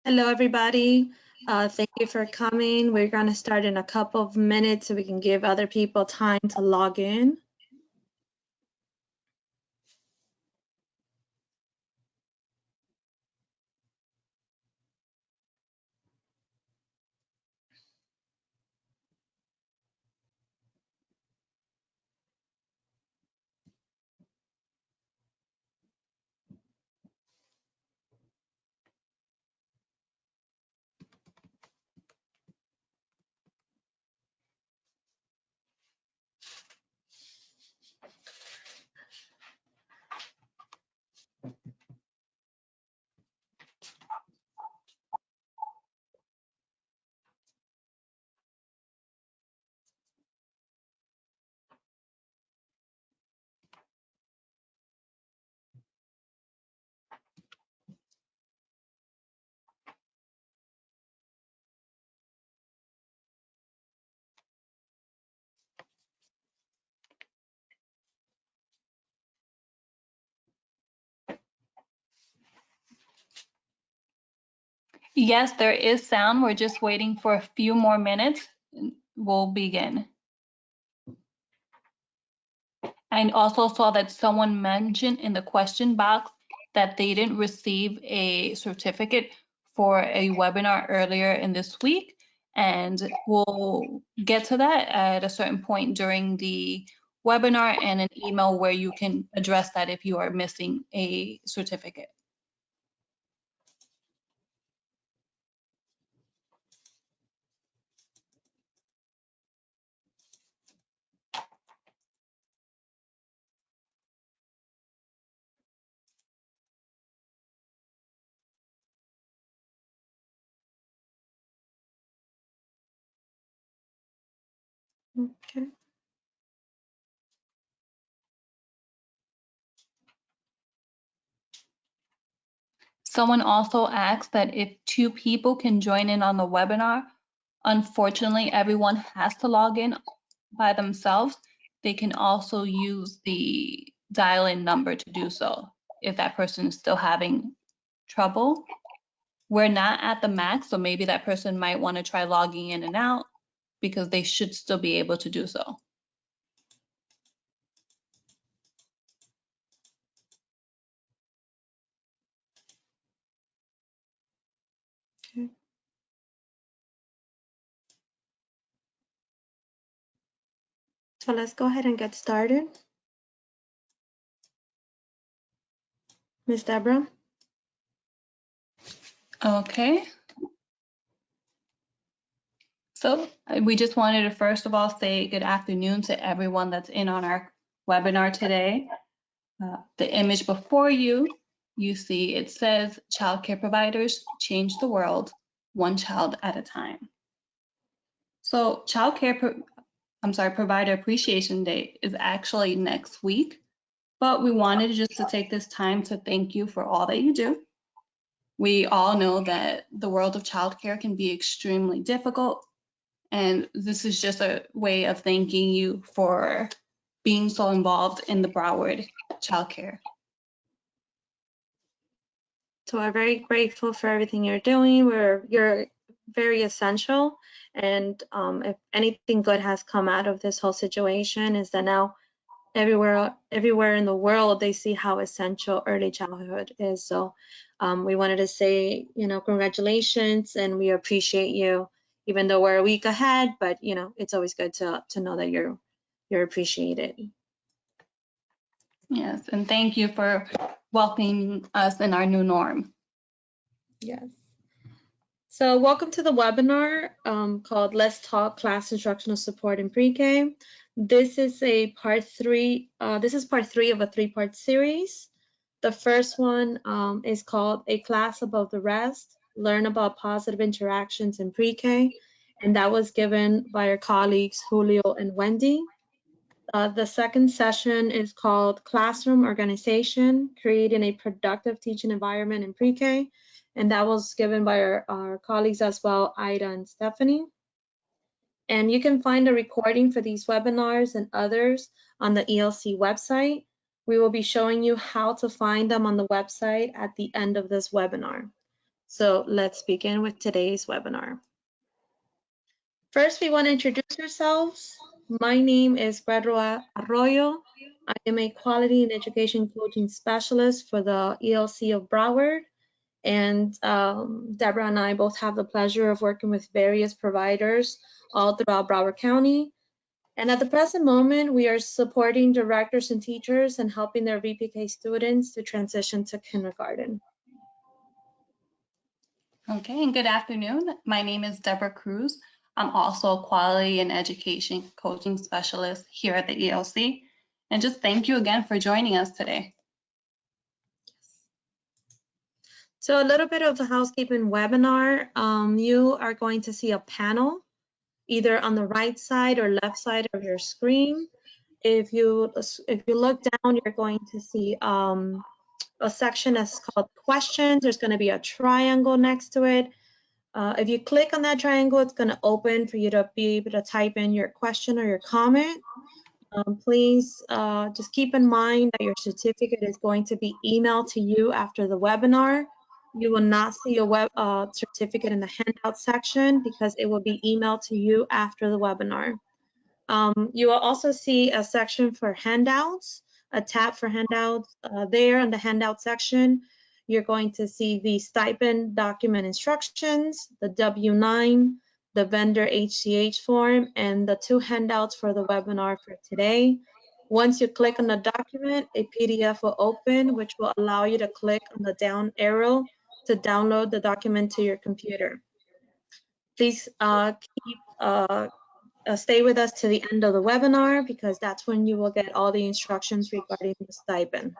Hello, everybody. Thank you for coming. We're going to start in a couple of minutes so we can give other people time to log in. Yes, there is sound. We're just waiting for a few more minutes. We'll begin. I also saw that someone mentioned in the question box that they didn't receive a certificate for a webinar earlier in this week, and we'll get to that at a certain point during the webinar and an email where you can address that if you are missing a certificate. Okay. Someone also asked that if 2 people can join in on the webinar. Unfortunately, everyone has to log in by themselves. They can also use the dial-in number to do so if that person is still having trouble. We're not at the max, so maybe that person might want to try logging in and out because they should still be able to do so. Okay. So let's go ahead and get started. Ms. Deborah? Okay. So we just wanted to first of all say good afternoon to everyone that's in on our webinar today. The image before you, you see it says childcare providers change the world one child at a time. So Provider Appreciation Day is actually next week, but we wanted just to take this time to thank you for all that you do. We all know that the world of childcare can be extremely difficult, and this is just a way of thanking you for being so involved in the Broward childcare. So we're very grateful for everything you're doing. You're very essential. And if anything good has come out of this whole situation is that now everywhere in the world, they see how essential early childhood is. So we wanted to say, congratulations, and we appreciate you, even though we're a week ahead, but it's always good to know that you're appreciated. Yes, and thank you for welcoming us in our new norm. Yes. So welcome to the webinar called Let's Talk Class Instructional Support in Pre-K. This is part three of a 3-part series. The first one is called A Class Above the Rest, Learn About Positive Interactions in Pre-K, and that was given by our colleagues Julio and Wendy. The second session is called Classroom Organization, Creating a Productive Teaching Environment in Pre-K, and that was given by our colleagues as well, Ida and Stephanie. And you can find a recording for these webinars and others on the ELC website. We will be showing you how to find them on the website at the end of this webinar. So let's begin with today's webinar. First, we want to introduce ourselves. My name is Pedro Arroyo. I am a Quality and Education Coaching Specialist for the ELC of Broward. And Deborah and I both have the pleasure of working with various providers all throughout Broward County. And at the present moment, we are supporting directors and teachers and helping their VPK students to transition to kindergarten. Okay, and good afternoon. My name is Deborah Cruz. I'm also a Quality and Education Coaching Specialist here at the ELC. And just thank you again for joining us today. So a little bit of a housekeeping webinar. You are going to see a panel either on the right side or left side of your screen. If you look down, you're going to see a section that's called questions. There's going to be a triangle next to it. If you click on that triangle, it's going to open for you to be able to type in your question or your comment. Please just keep in mind that your certificate is going to be emailed to you after the webinar. You will not see a certificate in the handout section because it will be emailed to you after the webinar. You will also see a section for handouts, a tab for handouts. There in the handout section, you're going to see the stipend document instructions, the W-9, the vendor HCH form, and the 2 handouts for the webinar for today. Once you click on the document, a PDF will open, which will allow you to click on the down arrow to download the document to your computer. Please stay with us to the end of the webinar because that's when you will get all the instructions regarding the stipend.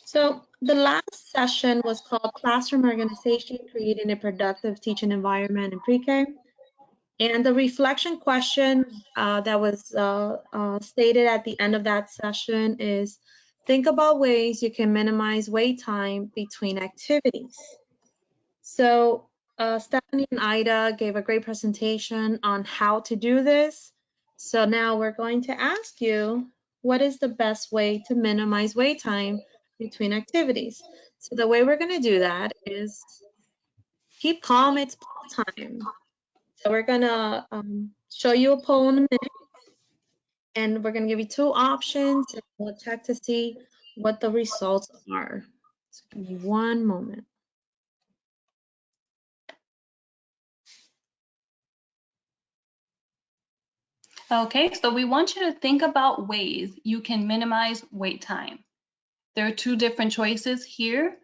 So the last session was called Classroom Organization, Creating a Productive Teaching Environment in Pre-K. And the reflection question that was stated at the end of that session is, think about ways you can minimize wait time between activities. So Stephanie and Ida gave a great presentation on how to do this. So now we're going to ask you, what is the best way to minimize wait time between activities? So the way we're going to do that is keep calm, it's poll time. So we're going to show you a poll in a minute, and we're going to give you 2 options, and we'll check to see what the results are. So give me 1 moment. Okay, so we want you to think about ways you can minimize wait time. There are 2 different choices here,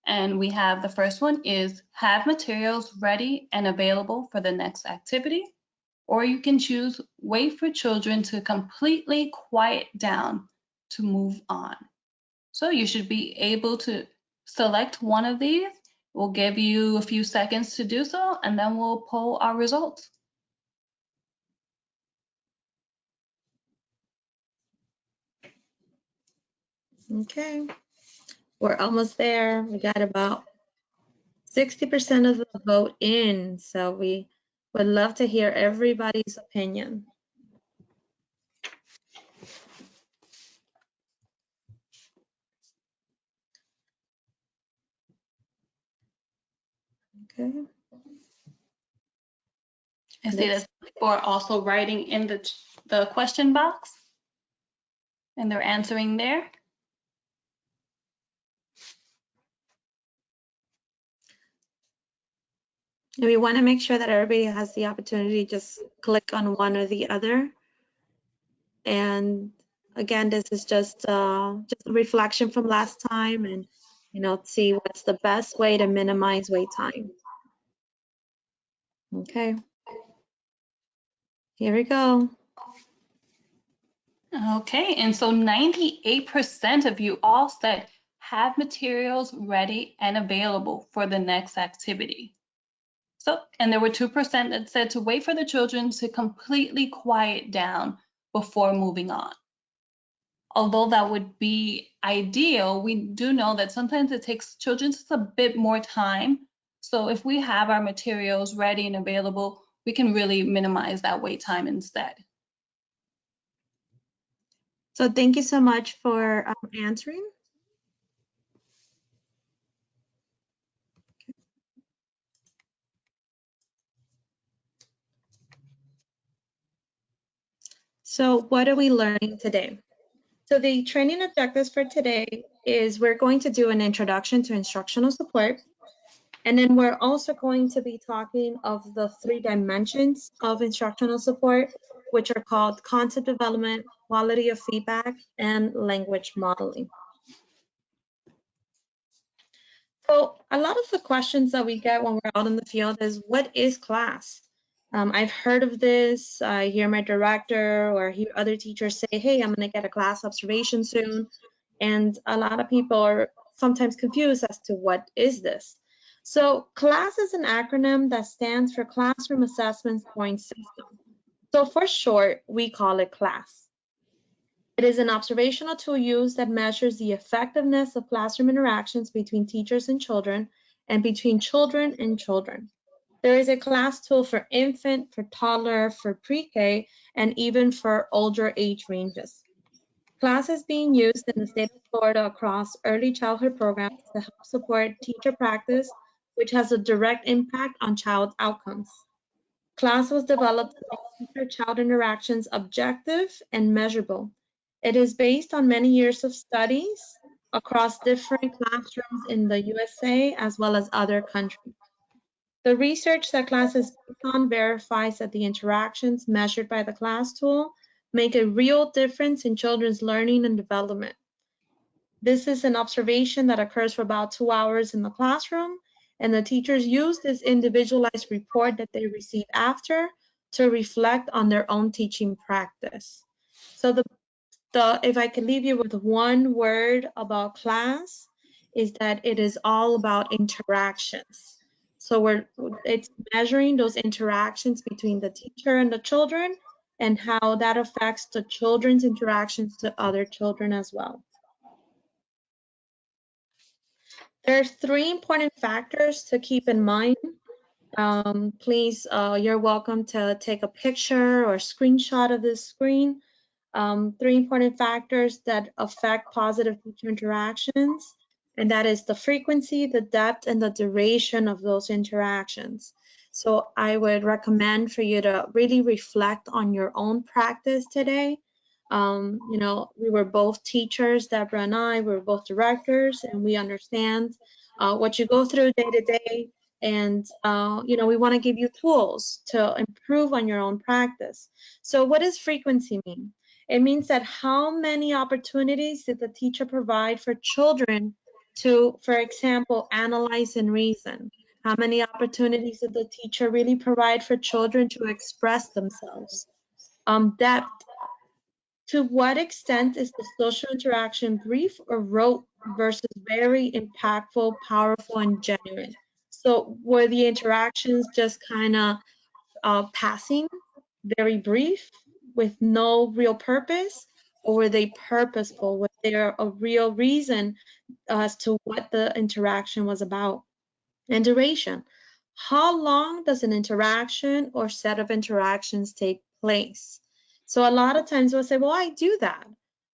and we have the first one is have materials ready and available for the next activity, or you can choose wait for children to completely quiet down to move on. So you should be able to select one of these. We'll give you a few seconds to do so, and then we'll poll our results. Okay, we're almost there. We got about 60% of the vote in, so we would love to hear everybody's opinion. Okay. I see that people are also writing in the question box, and they're answering there. And we want to make sure that everybody has the opportunity to just click on one or the other. And again, this is just a reflection from last time, and see what's the best way to minimize wait time. Okay. Here we go. Okay, and so 98% of you all said have materials ready and available for the next activity. So, and there were 2% that said to wait for the children to completely quiet down before moving on. Although that would be ideal, we do know that sometimes it takes children just a bit more time. So if we have our materials ready and available, we can really minimize that wait time instead. So thank you so much for answering. So what are we learning today? So the training objectives for today is we're going to do an introduction to instructional support. And then we're also going to be talking of the 3 dimensions of instructional support, which are called concept development, quality of feedback, and language modeling. So a lot of the questions that we get when we're out in the field is, what is class? I've heard of this. I hear my director or hear other teachers say, hey, I'm going to get a class observation soon. And a lot of people are sometimes confused as to what is this. So CLASS is an acronym that stands for Classroom Assessment Scoring System. So for short, we call it CLASS. It is an observational tool used that measures the effectiveness of classroom interactions between teachers and children and between children and children. There is a CLASS tool for infant, for toddler, for pre-K, and even for older age ranges. CLASS is being used in the state of Florida across early childhood programs to help support teacher practice, which has a direct impact on child outcomes. CLASS was developed to make teacher-child interactions objective and measurable. It is based on many years of studies across different classrooms in the USA as well as other countries. The research that CLASS is based on verifies that the interactions measured by the CLASS tool make a real difference in children's learning and development. This is an observation that occurs for about 2 hours in the classroom, and the teachers use this individualized report that they receive after to reflect on their own teaching practice. So if I can leave you with one word about CLASS, is that it is all about interactions. So it's measuring those interactions between the teacher and the children and how that affects the children's interactions to other children as well. There are 3 important factors to keep in mind. Please, you're welcome to take a picture or screenshot of this screen. 3 important factors that affect positive teacher interactions, and that is the frequency, the depth, and the duration of those interactions. So I would recommend for you to really reflect on your own practice today. We were both teachers, Deborah and I, we were both directors, and we understand what you go through day to day. And, we want to give you tools to improve on your own practice. So what does frequency mean? It means that how many opportunities did the teacher provide for children to, for example, analyze and reason? How many opportunities did the teacher really provide for children to express themselves? Depth. To what extent is the social interaction brief or rote versus very impactful, powerful, and genuine? So were the interactions just kind of passing, very brief, with no real purpose, or were they purposeful? Was there a real reason as to what the interaction was about? And duration. How long does an interaction or set of interactions take place? So a lot of times we'll say, well, I do that.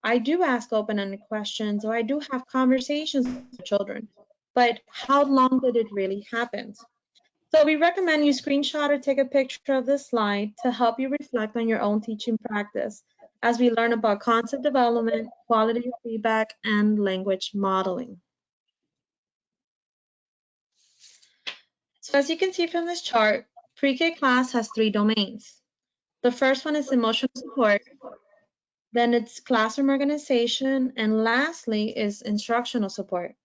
I do ask open-ended questions, or I do have conversations with children. But how long did it really happen? So we recommend you screenshot or take a picture of this slide to help you reflect on your own teaching practice as we learn about concept development, quality of feedback, and language modeling. So as you can see from this chart, pre-K class has 3 domains. The first one is emotional support, then it's classroom organization, and lastly is instructional support.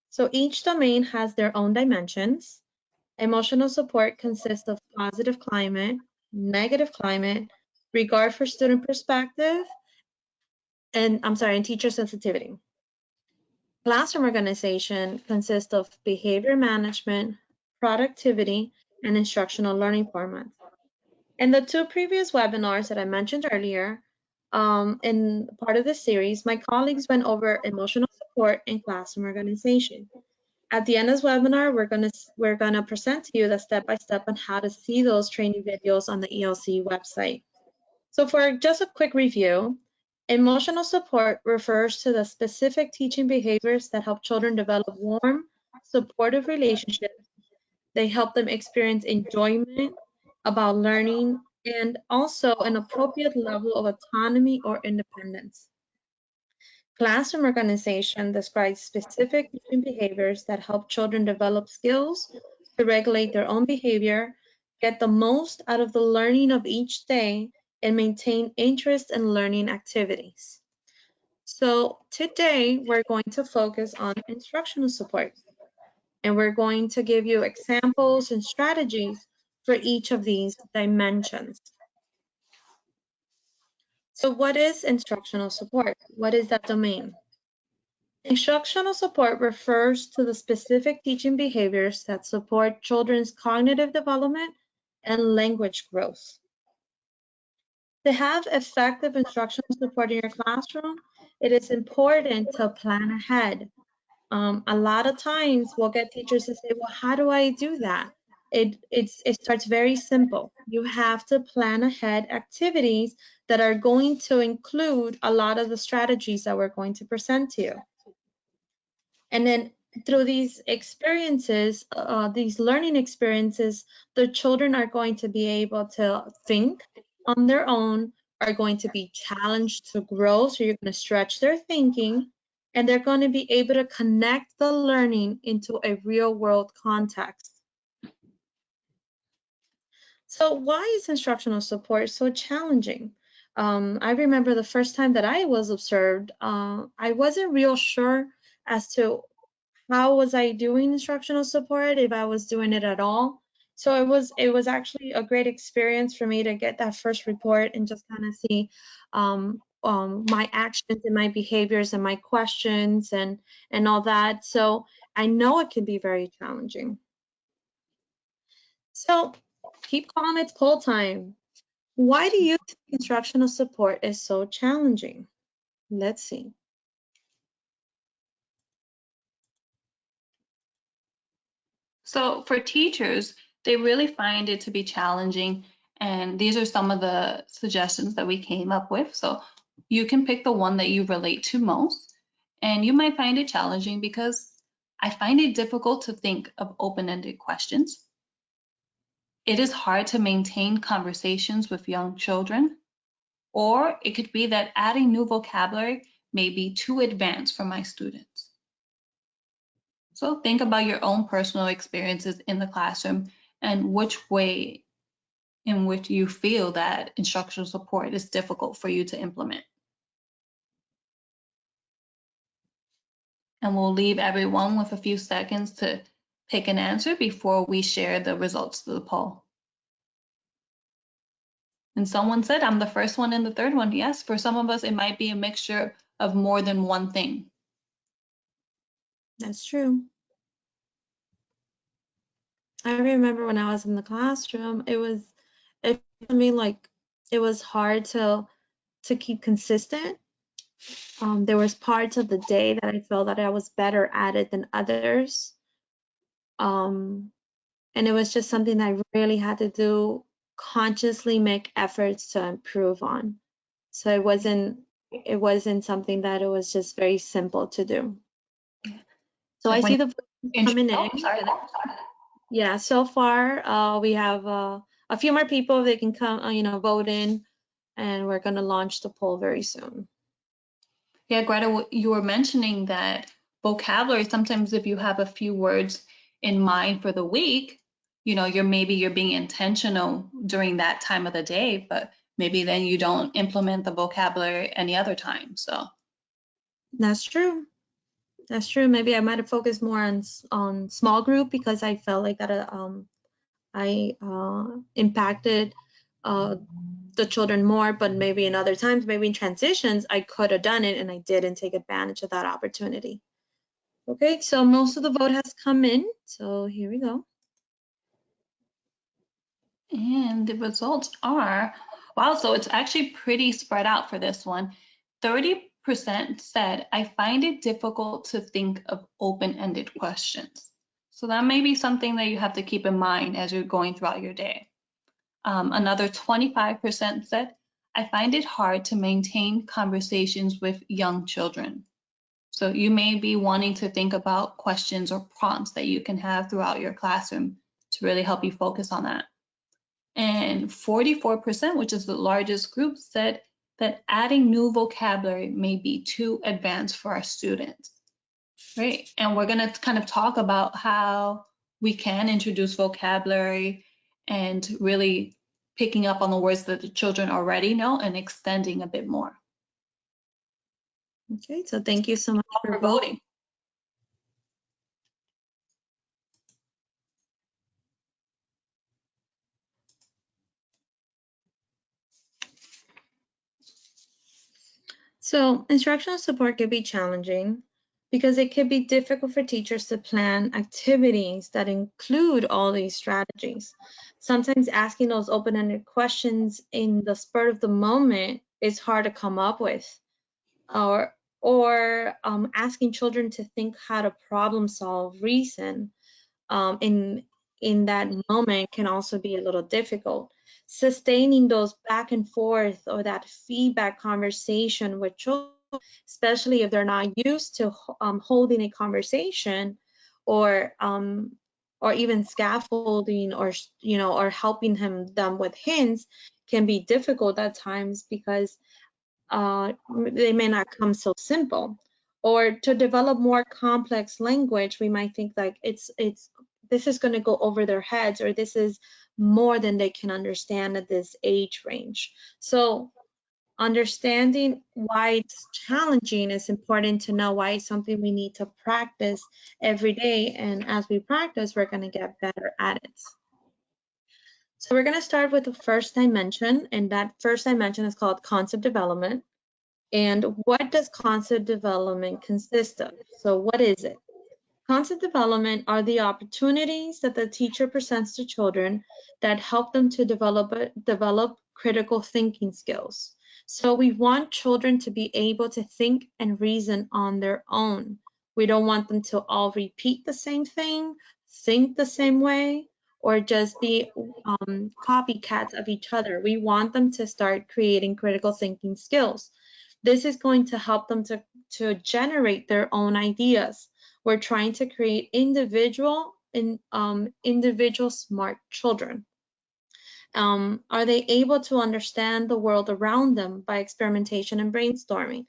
So each domain has their own dimensions. Emotional support consists of positive climate, negative climate, regard for student perspective, and teacher sensitivity. Classroom organization consists of behavior management, productivity, and instructional learning formats. In the 2 previous webinars that I mentioned earlier, in part of this series, my colleagues went over emotional support and classroom organization. At the end of this webinar, we're gonna present to you the step-by-step on how to see those training videos on the ELC website. So for just a quick review, emotional support refers to the specific teaching behaviors that help children develop warm, supportive relationships. They help them experience enjoyment about learning and also an appropriate level of autonomy or independence. Classroom organization describes specific teaching behaviors that help children develop skills to regulate their own behavior, get the most out of the learning of each day, and maintain interest in learning activities. So today we're going to focus on instructional support, and we're going to give you examples and strategies for each of these dimensions. So what is instructional support? What is that domain? Instructional support refers to the specific teaching behaviors that support children's cognitive development and language growth. To have effective instructional support in your classroom, it is important to plan ahead. A lot of times we'll get teachers to say, well, how do I do that? It starts very simple. You have to plan ahead activities that are going to include a lot of the strategies that we're going to present to you. And then through these experiences, these learning experiences, the children are going to be able to think on their own, are going to be challenged to grow. So you're going to stretch their thinking, and they're going to be able to connect the learning into a real world context. So why is instructional support so challenging? I remember the first time that I was observed, I wasn't real sure as to how was I doing instructional support, if I was doing it at all. So it was actually a great experience for me to get that first report and just kind of see my actions and my behaviors and my questions and all that. So I know it can be very challenging. So keep calm, it's poll time. Why do you think instructional support is so challenging? Let's see. So for teachers, they really find it to be challenging. And these are some of the suggestions that we came up with. So you can pick the one that you relate to most. And you might find it challenging because I find it difficult to think of open-ended questions. It is hard to maintain conversations with young children. Or it could be that adding new vocabulary may be too advanced for my students. So think about your own personal experiences in the classroom and which way in which you feel that instructional support is difficult for you to implement. And we'll leave everyone with a few seconds to pick an answer before we share the results of the poll. And someone said, I'm the first one and the third one. Yes, for some of us, it might be a mixture of more than one thing. That's true. I remember when I was in the classroom, it I mean like it was hard to keep consistent. There was parts of the day that I felt that I was better at it than others. And it was just something that I really had to do, consciously make efforts to improve on. So it wasn't something that it was just very simple to do. So I see the votes coming in. Yeah, so far we have a few more people. They can come, vote in, and we're going to launch the poll very soon. Yeah, Greta, you were mentioning that vocabulary, sometimes if you have a few words in mind for the week, you're being intentional during that time of the day, but maybe then you don't implement the vocabulary any other time. So That's true. That's true. Maybe I might have focused more on small group because I felt like that I impacted the children more, but maybe in other times, maybe in transitions, I could have done it and I didn't take advantage of that opportunity. Okay, so most of the vote has come in. So here we go. and the results are, wow, so it's actually pretty spread out for this one. 30% said, I find it difficult to think of open-ended questions. So that may be something that you have to keep in mind as you're going throughout your day. Another 25% said, I find it hard to maintain conversations with young children. So you may be wanting to think about questions or prompts that you can have throughout your classroom to really help you focus on that. And 44%, which is the largest group, said that adding new vocabulary may be too advanced for our students, right? And we're going to kind of talk about how we can introduce vocabulary and really picking up on the words that the children already know and extending a bit more. Okay, so thank you so much for voting. So instructional support could be challenging because it could be difficult for teachers to plan activities that include all these strategies. Sometimes asking those open-ended questions in the spur of the moment is hard to come up with, or asking children to think how to problem solve, reason in that moment can also be a little difficult. Sustaining those back and forth or that feedback conversation with children, especially if they're not used to holding a conversation, or even scaffolding, or or helping them with hints, can be difficult at times because they may not come so simple. Or to develop more complex language, we might think like this is going to go over their heads, or this is more than they can understand at this age range. So understanding why it's challenging is important to know why it's something we need to practice every day. And as we practice, we're going to get better at it. So we're going to start with the first dimension, and that first dimension is called concept development. And what does concept development consist of? So what is it? Concept development are the opportunities that the teacher presents to children that help them to develop critical thinking skills. So we want children to be able to think and reason on their own. We don't want them to all repeat the same thing, think the same way, or just be copycats of each other. We want them to start creating critical thinking skills. This is going to help them to generate their own ideas. We're trying to create individual smart children. Are they able to understand the world around them by experimentation and brainstorming?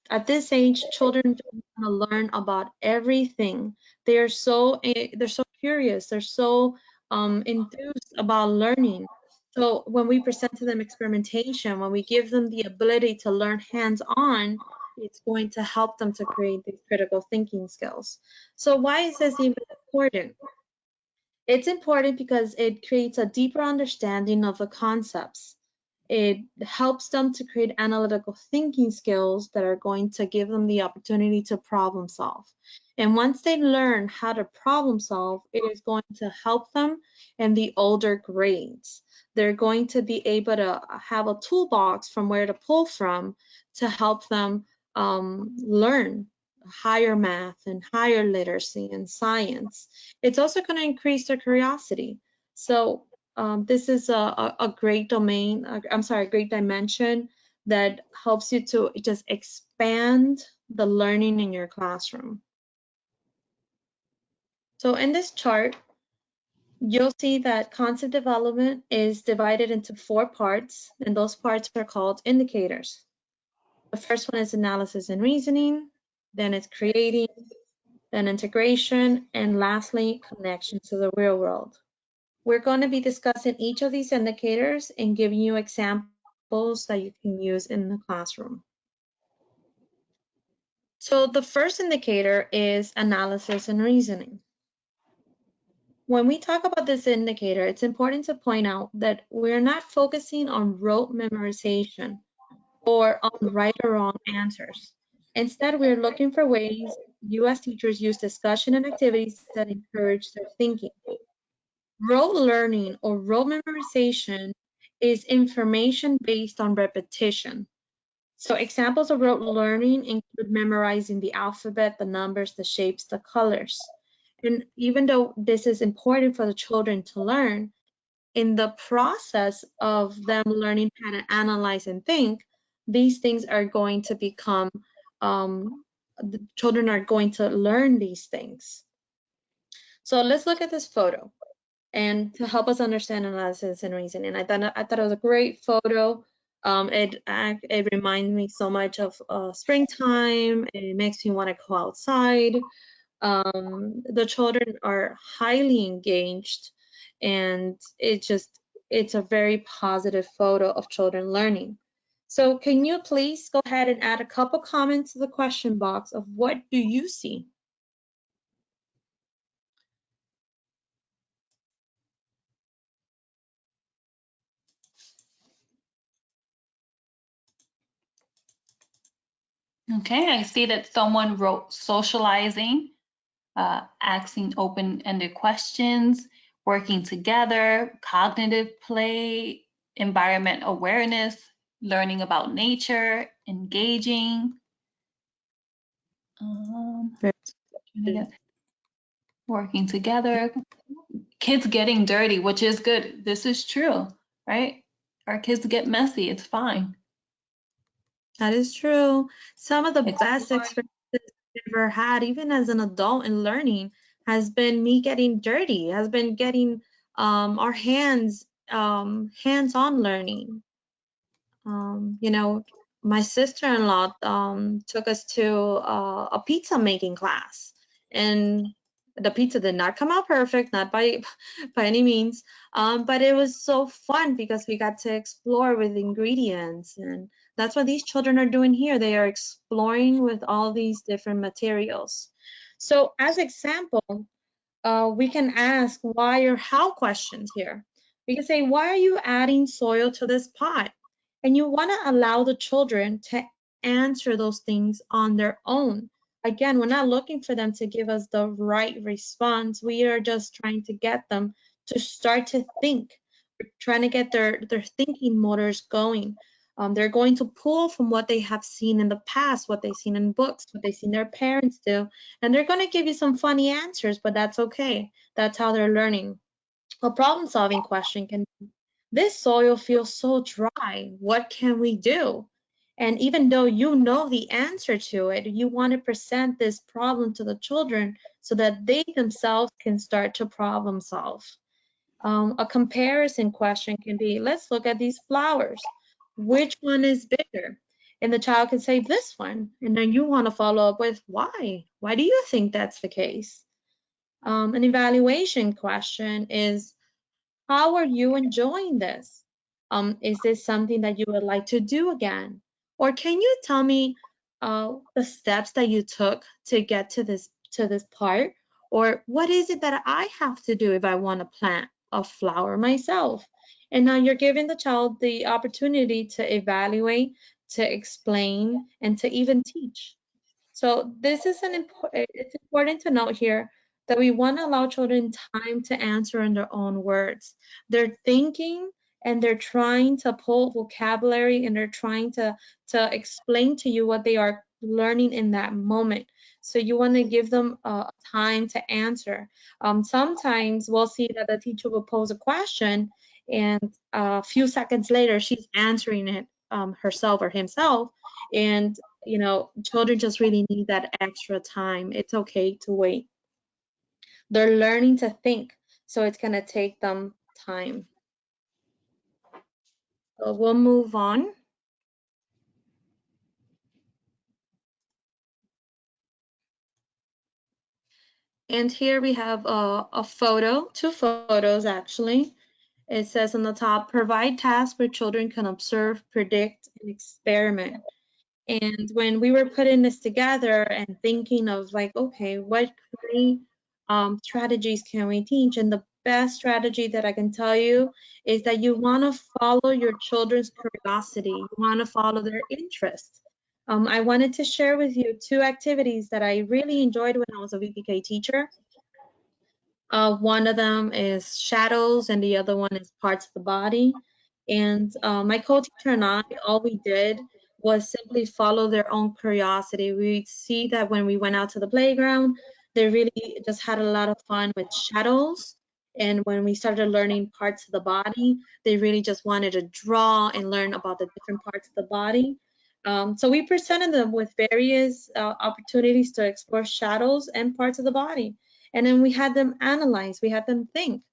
At this age, children want to learn about everything. They're so curious. They're so enthused about learning. So when we present to them experimentation, when we give them the ability to learn hands-on, it's going to help them to create these critical thinking skills. So why is this even important? It's important because it creates a deeper understanding of the concepts. It helps them to create analytical thinking skills that are going to give them the opportunity to problem solve. And once they learn how to problem solve, it is going to help them in the older grades. They're going to be able to have a toolbox from where to pull from to help them learn higher math and higher literacy and science. It's also going to increase their curiosity. So this is a great domain, a great dimension that helps you to just expand the learning in your classroom. So in this chart, you'll see that concept development is divided into 4 parts, and those parts are called indicators. The first one is analysis and reasoning, then it's creating, then integration, and lastly, connection to the real world. We're going to be discussing each of these indicators and giving you examples that you can use in the classroom. So the first indicator is analysis and reasoning. When we talk about this indicator, it's important to point out that we're not focusing on rote memorization or on right or wrong answers. Instead, we're looking for ways you as teachers use discussion and activities that encourage their thinking. Rote learning or rote memorization is information based on repetition. So examples of rote learning include memorizing the alphabet, the numbers, the shapes, the colors. And even though this is important for the children to learn, in the process of them learning how to analyze and think, these things are going to become, the children are going to learn these things. So let's look at this photo. and to help us understand analysis and reasoning. I thought it was a great photo. It reminds me so much of springtime. It makes me want to go outside. The children are highly engaged, and it's a very positive photo of children learning. So can you please go ahead and add a couple comments to the question box of what do you see? Okay, I see that someone wrote socializing, asking open-ended questions, working together, cognitive play, environment awareness, learning about nature, engaging, um, Very trying to good. get- working together, kids getting dirty, which is good. This is true, right? Our kids get messy, it's fine. That is true. Some of the It's best experiences I've ever had, even as an adult in learning, has been me getting dirty, has been getting our hands-on learning. You know, my sister-in-law took us to a pizza making class, and the pizza did not come out perfect, not by by any means, but it was so fun because we got to explore with ingredients, and that's what these children are doing here. They are exploring with all these different materials. So, as example, we can ask why or how questions here. We can say, why are you adding soil to this pot? And you want to allow the children to answer those things on their own. Again, we're not looking for them to give us the right response. We are just trying to get them to start to think. We're trying to get their thinking motors going. They're going to pull from what they have seen in the past, what they've seen in books, what they've seen their parents do, and they're going to give you some funny answers, but that's okay. That's how they're learning. A problem solving question can be, this soil feels so dry. What can we do? And even though you know the answer to it, you want to present this problem to the children so that they themselves can start to problem solve. A comparison question can be, let's look at these flowers. Which one is bigger? And the child can say this one. And then you want to follow up with why? Why do you think that's the case? An evaluation question is, how are you enjoying this? Is this something that you would like to do again? Or can you tell me the steps that you took to get to this part? Or what is it that I have to do if I want to plant a flower myself? And now you're giving the child the opportunity to evaluate, to explain, and to even teach. So this is it's important to note here that we want to allow children time to answer in their own words. They're thinking and they're trying to pull vocabulary and they're trying to explain to you what they are learning in that moment. So you want to give them time to answer. Sometimes we'll see that the teacher will pose a question and a few seconds later she's answering it herself or himself. And children just really need that extra time. It's okay to wait. They're learning to think, so it's going to take them time. So we'll move on. And here we have a photo, two photos actually. It says on the top, provide tasks where children can observe, predict, and experiment. And when we were putting this together and thinking of like, okay, what kind strategies can we teach? And the best strategy that I can tell you is that you want to follow your children's curiosity. You want to follow their interests. I wanted to share with you two activities that I really enjoyed when I was a VPK teacher. One of them is shadows, and the other one is parts of the body. And my co-teacher and I, all we did was simply follow their own curiosity. We see that when we went out to the playground, they really just had a lot of fun with shadows. And when we started learning parts of the body, they really just wanted to draw and learn about the different parts of the body. So we presented them with various opportunities to explore shadows and parts of the body. And then we had them analyze, we had them think.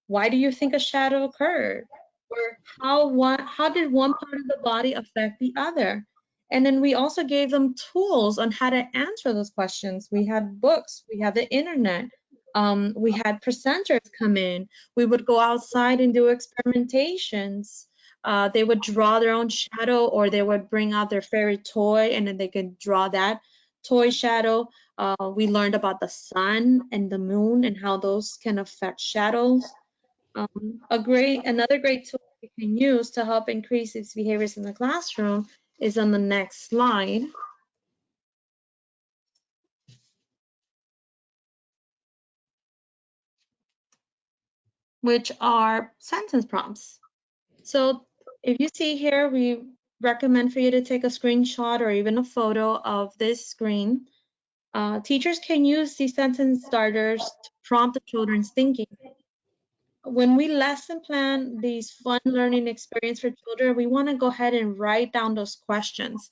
Why do you think a shadow occurred? Or how did one part of the body affect the other? And then we also gave them tools on how to answer those questions. We had books, we had the internet, we had presenters come in. We would go outside and do experimentations. They would draw their own shadow, or they would bring out their favorite toy and then they could draw that toy shadow. We learned about the sun and the moon and how those can affect shadows. Another great tool we can use to help increase these behaviors in the classroom is on the next slide, which are sentence prompts. So if you see here, we recommend for you to take a screenshot or even a photo of this screen. Teachers can use these sentence starters to prompt the children's thinking. When we lesson plan these fun learning experience for children, we want to go ahead and write down those questions.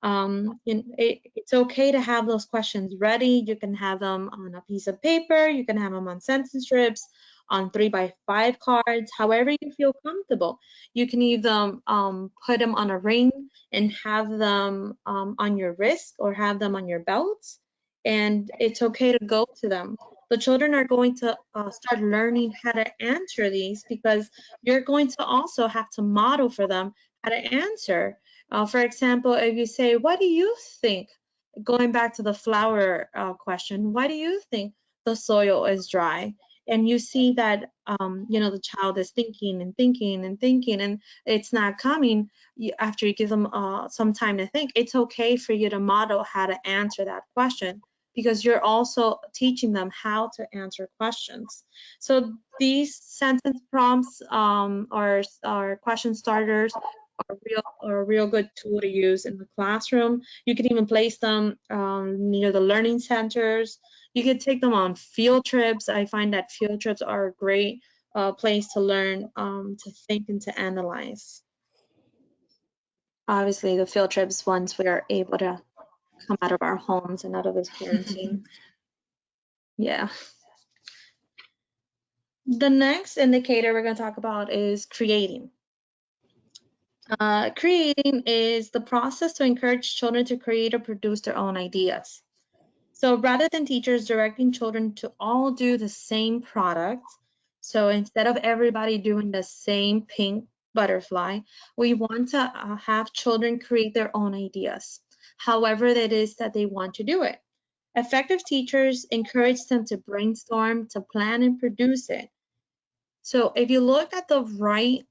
It's okay to have those questions ready. You can have them on a piece of paper. You can have them on sentence strips, on 3x5 cards, however you feel comfortable. You can either put them on a ring and have them on your wrist or have them on your belt. And it's okay to go to them. The children are going to start learning how to answer these because you're going to also have to model for them how to answer. For example, if you say, what do you think? Going back to the flower question, why do you think the soil is dry? And you see that, the child is thinking and thinking and thinking, and it's not coming. After you give them some time to think, it's okay for you to model how to answer that question, because you're also teaching them how to answer questions. So these sentence prompts or question starters are a real good tool to use in the classroom. You can even place them near the learning centers. You can take them on field trips. I find that field trips are a great place to learn to think and to analyze. Obviously, the field trips once we are able to come out of our homes and out of this quarantine. Yeah. The next indicator we're going to talk about is creating. Creating is the process to encourage children to create or produce their own ideas. So rather than teachers directing children to all do the same product, so instead of everybody doing the same pink butterfly, we want to have children create their own ideas, however it is that they want to do it. Effective teachers encourage them to brainstorm, to plan and produce it. So if you look at the right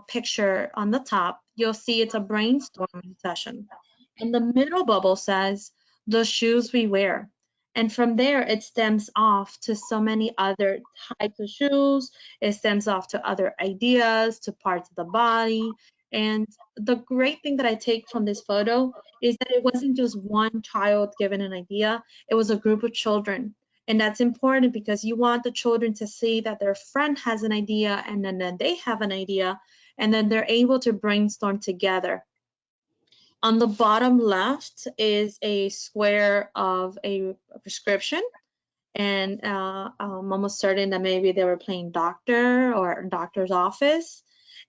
picture on the top, you'll see it's a brainstorming session. And the middle bubble says, the shoes we wear. And from there, it stems off to so many other types of shoes. It stems off to other ideas, to parts of the body. And the great thing that I take from this photo is that it wasn't just one child given an idea, it was a group of children. And that's important because you want the children to see that their friend has an idea and then they have an idea, and then they're able to brainstorm together. On the bottom left is a square of a prescription, and I'm almost certain that maybe they were playing doctor or doctor's office.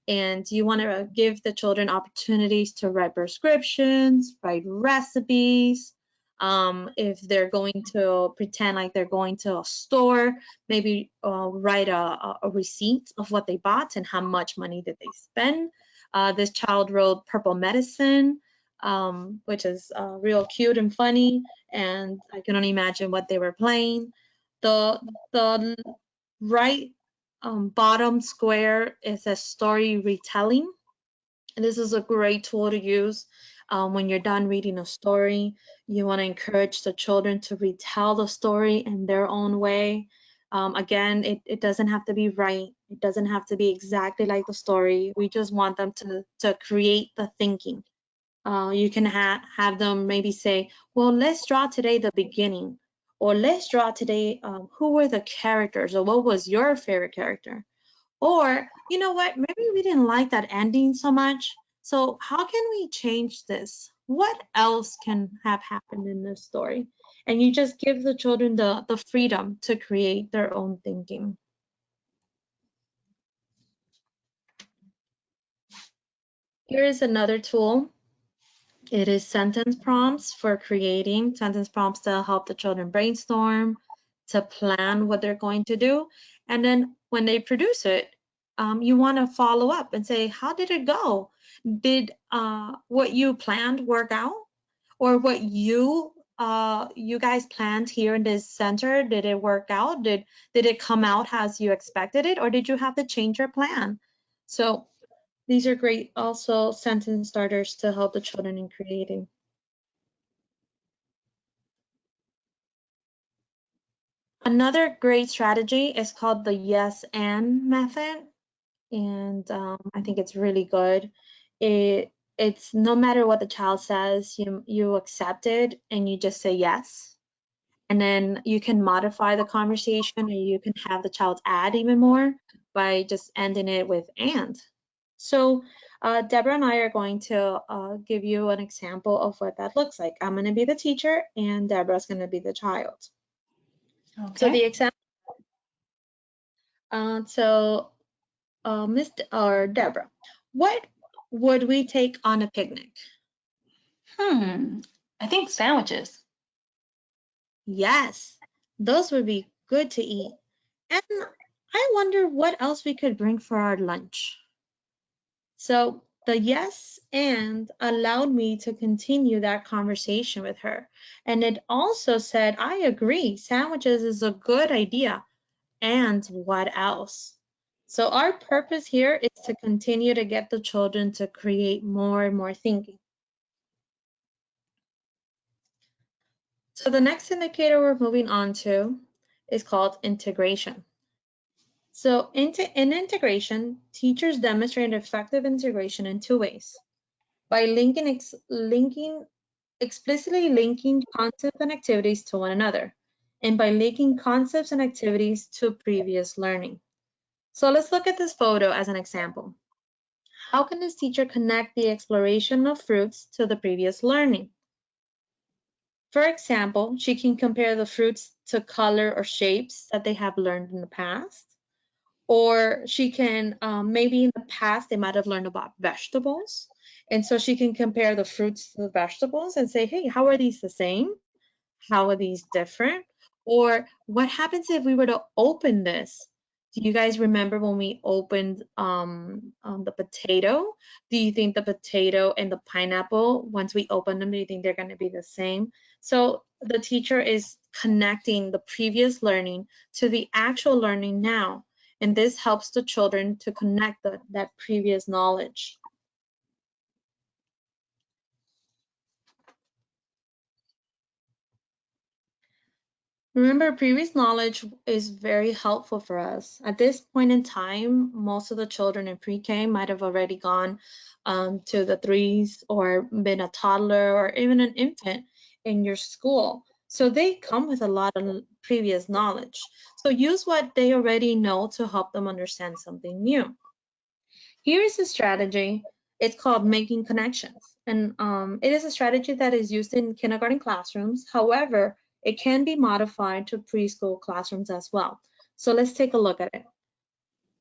And you want to give the children opportunities to write prescriptions, write recipes. If they're going to pretend like they're going to a store, maybe write a receipt of what they bought and how much money did they spend. This child wrote purple medicine, which is real cute and funny, and I can only imagine what they were playing. The right bottom square is a story retelling. And this is a great tool to use when you're done reading a story. You want to encourage the children to retell the story in their own way. Again, it doesn't have to be right. It doesn't have to be exactly like the story. We just want them to create the thinking. You can have them maybe say, well, let's draw today the beginning, or let's draw today who were the characters, or what was your favorite character? Or, you know what, maybe we didn't like that ending so much. So how can we change this? What else can have happened in this story? And you just give the children the freedom to create their own thinking. Here is another tool. It is sentence prompts for creating sentence prompts to help the children brainstorm, to plan what they're going to do. And then when they produce it, you want to follow up and say, how did it go? Did what you planned work out? Or what you guys planned here in this center, did it work out? Did it come out as you expected it? Or did you have to change your plan? So these are great also sentence starters to help the children in creating. Another great strategy is called the yes and method, and I think it's really good. It's no matter what the child says, you accept it and you just say yes, and then you can modify the conversation, or you can have the child add even more by just ending it with and. So Deborah and I are going to give you an example of what that looks like. I'm going to be the teacher and Deborah's going to be the child. So Okay. the example, Miss or Deborah, what would we take on a picnic? I think sandwiches. Yes, those would be good to eat. And I wonder what else we could bring for our lunch. So the yes and allowed me to continue that conversation with her. And it also said, I agree, sandwiches is a good idea. And what else? So our purpose here is to continue to get the children to create more and more thinking. So the next indicator we're moving on to is called integration. So in integration, teachers demonstrate effective integration in two ways. By explicitly linking concepts and activities to one another, and by linking concepts and activities to previous learning. So let's look at this photo as an example. How can this teacher connect the exploration of fruits to the previous learning? For example, she can compare the fruits to color or shapes that they have learned in the past. Or she can, maybe in the past, they might have learned about vegetables. And so she can compare the fruits to the vegetables and say, hey, how are these the same? How are these different? Or what happens if we were to open this? Do you guys remember when we opened the potato? Do you think the potato and the pineapple, once we open them, do you think they're going to be the same? So the teacher is connecting the previous learning to the actual learning now. And this helps the children to connect that previous knowledge. Remember, previous knowledge is very helpful for us. At this point in time, most of the children in pre-K might have already gone to the threes or been a toddler or even an infant in your school. So they come with a lot of previous knowledge. So use what they already know to help them understand something new. Here is a strategy. It's called making connections. And it is a strategy that is used in kindergarten classrooms. However, it can be modified to preschool classrooms as well. So let's take a look at it.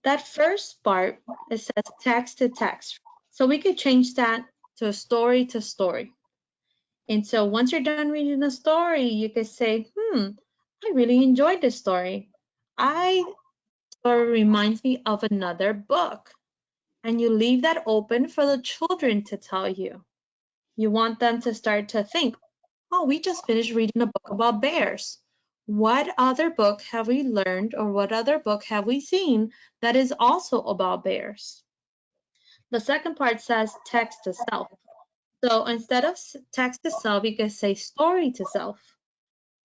That first part, it says text to text. So we could change that to story to story. And so once you're done reading the story, you could say, I really enjoyed this story. I story reminds me of another book. And you leave that open for the children to tell you. You want them to start to think, oh, we just finished reading a book about bears. What other book have we learned or what other book have we seen that is also about bears? The second part says text to self. So instead of text to self, you can say story to self.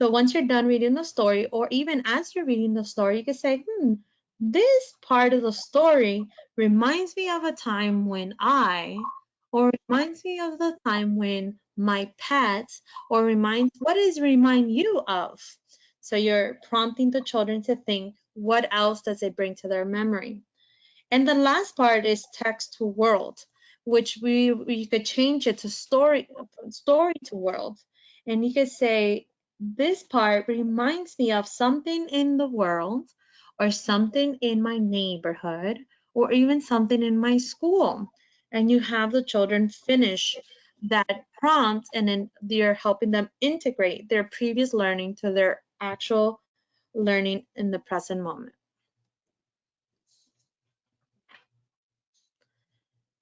So once you're done reading the story, or even as you're reading the story, you can say, this part of the story reminds me of a time when or reminds me of the time when my pet, or what does it remind you of? So you're prompting the children to think, what else does it bring to their memory? And the last part is text to world, which we could change it to story to world. And you could say, this part reminds me of something in the world, or something in my neighborhood, or even something in my school. and you have the children finish that prompt, and then you're helping them integrate their previous learning to their actual learning in the present moment.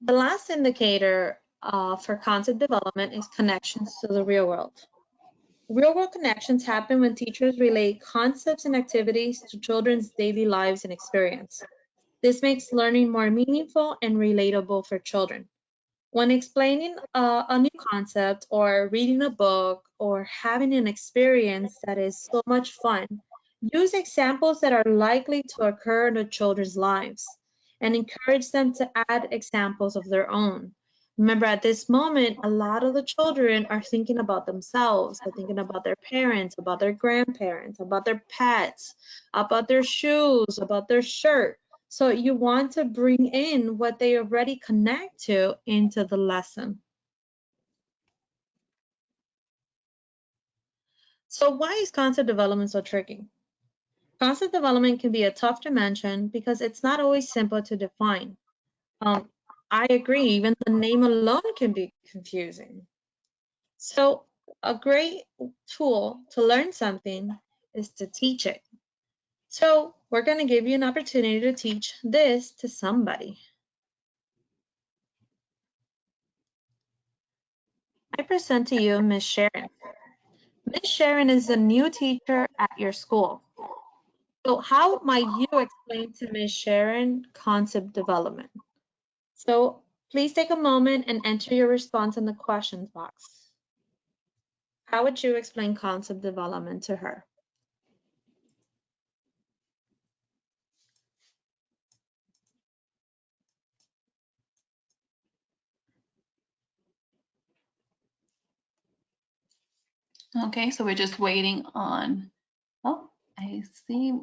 The last indicator for concept development is connections to the real world. Real-world connections happen when teachers relate concepts and activities to children's daily lives and experience. This makes learning more meaningful and relatable for children. When explaining a new concept or reading a book or having an experience that is so much fun, use examples that are likely to occur in the children's lives and encourage them to add examples of their own. Remember, at this moment, a lot of the children are thinking about themselves, are thinking about their parents, about their grandparents, about their pets, about their shoes, about their shirt. So you want to bring in what they already connect to into the lesson. So why is concept development so tricky? Concept development can be a tough dimension because it's not always simple to define. I agree, even the name alone can be confusing. So a great tool to learn something is to teach it. So we're going to give you an opportunity to teach this to somebody. I present to you Ms. Sharon. Ms. Sharon is a new teacher at your school. So how might you explain to Ms. Sharon concept development? So please take a moment and enter your response in the questions box. How would you explain concept development to her? Okay, so we're just waiting on, oh, I see.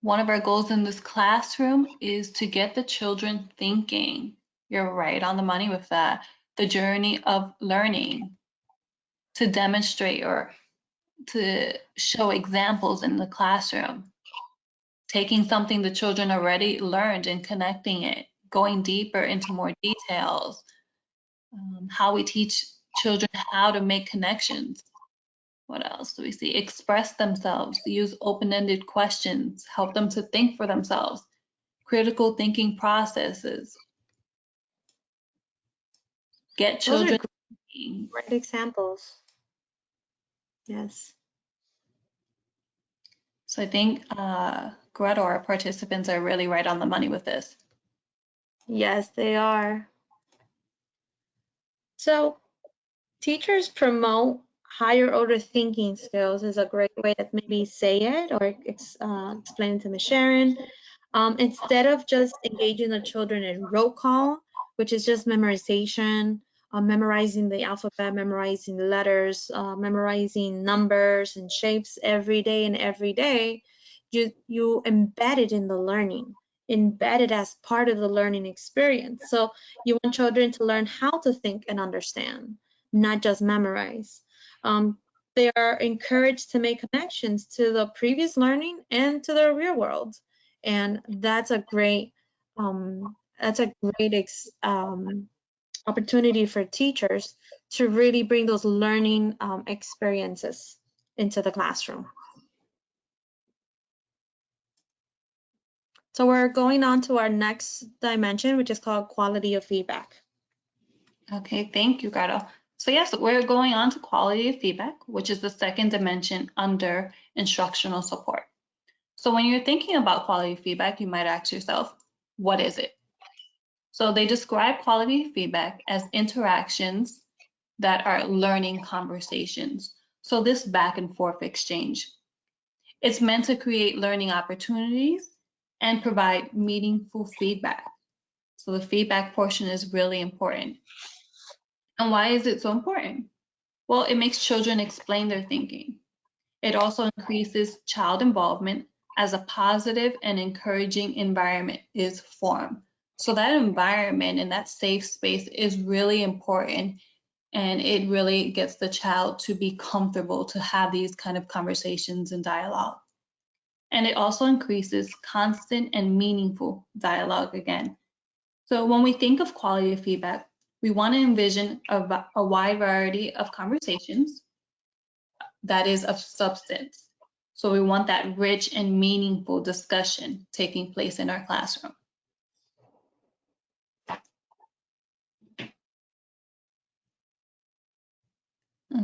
One of our goals in this classroom is to get the children thinking. You're right on the money with that. The journey of learning, to demonstrate or to show examples in the classroom, taking something the children already learned and connecting it, going deeper into more details, how we teach children how to make connections. What else do we see? Express themselves, use open-ended questions, help them to think for themselves, critical thinking processes, get Those are children thinking. great examples. Yes. So I think Greta, our participants, are really right on the money with this. Yes, they are. So teachers promote higher order thinking skills is a great way to maybe say it or explain it to Ms. Sharon. Instead of just engaging the children in roll call, which is just memorization, memorizing the alphabet, memorizing the letters, memorizing numbers and shapes every day and every day, you embed it in the learning, embed it as part of the learning experience. So you want children to learn how to think and understand, not just memorize. They are encouraged to make connections to the previous learning and to the real world, and that's a great opportunity for teachers to really bring those learning experiences into the classroom. So we're going on to our next dimension, which is called quality of feedback. Okay, thank you, Greta. So yes, we're going on to quality of feedback, which is the second dimension under instructional support. So when you're thinking about quality feedback, you might ask yourself, what is it? So they describe quality feedback as interactions that are learning conversations. So this back and forth exchange. It's meant to create learning opportunities and provide meaningful feedback. So the feedback portion is really important. And why is it so important? Well, it makes children explain their thinking. It also increases child involvement as a positive and encouraging environment is formed. So that environment and that safe space is really important, and it really gets the child to be comfortable to have these kind of conversations and dialogue. And it also increases constant and meaningful dialogue again. So when we think of quality of feedback, we want to envision a wide variety of conversations that is of substance. So we want that rich and meaningful discussion taking place in our classroom.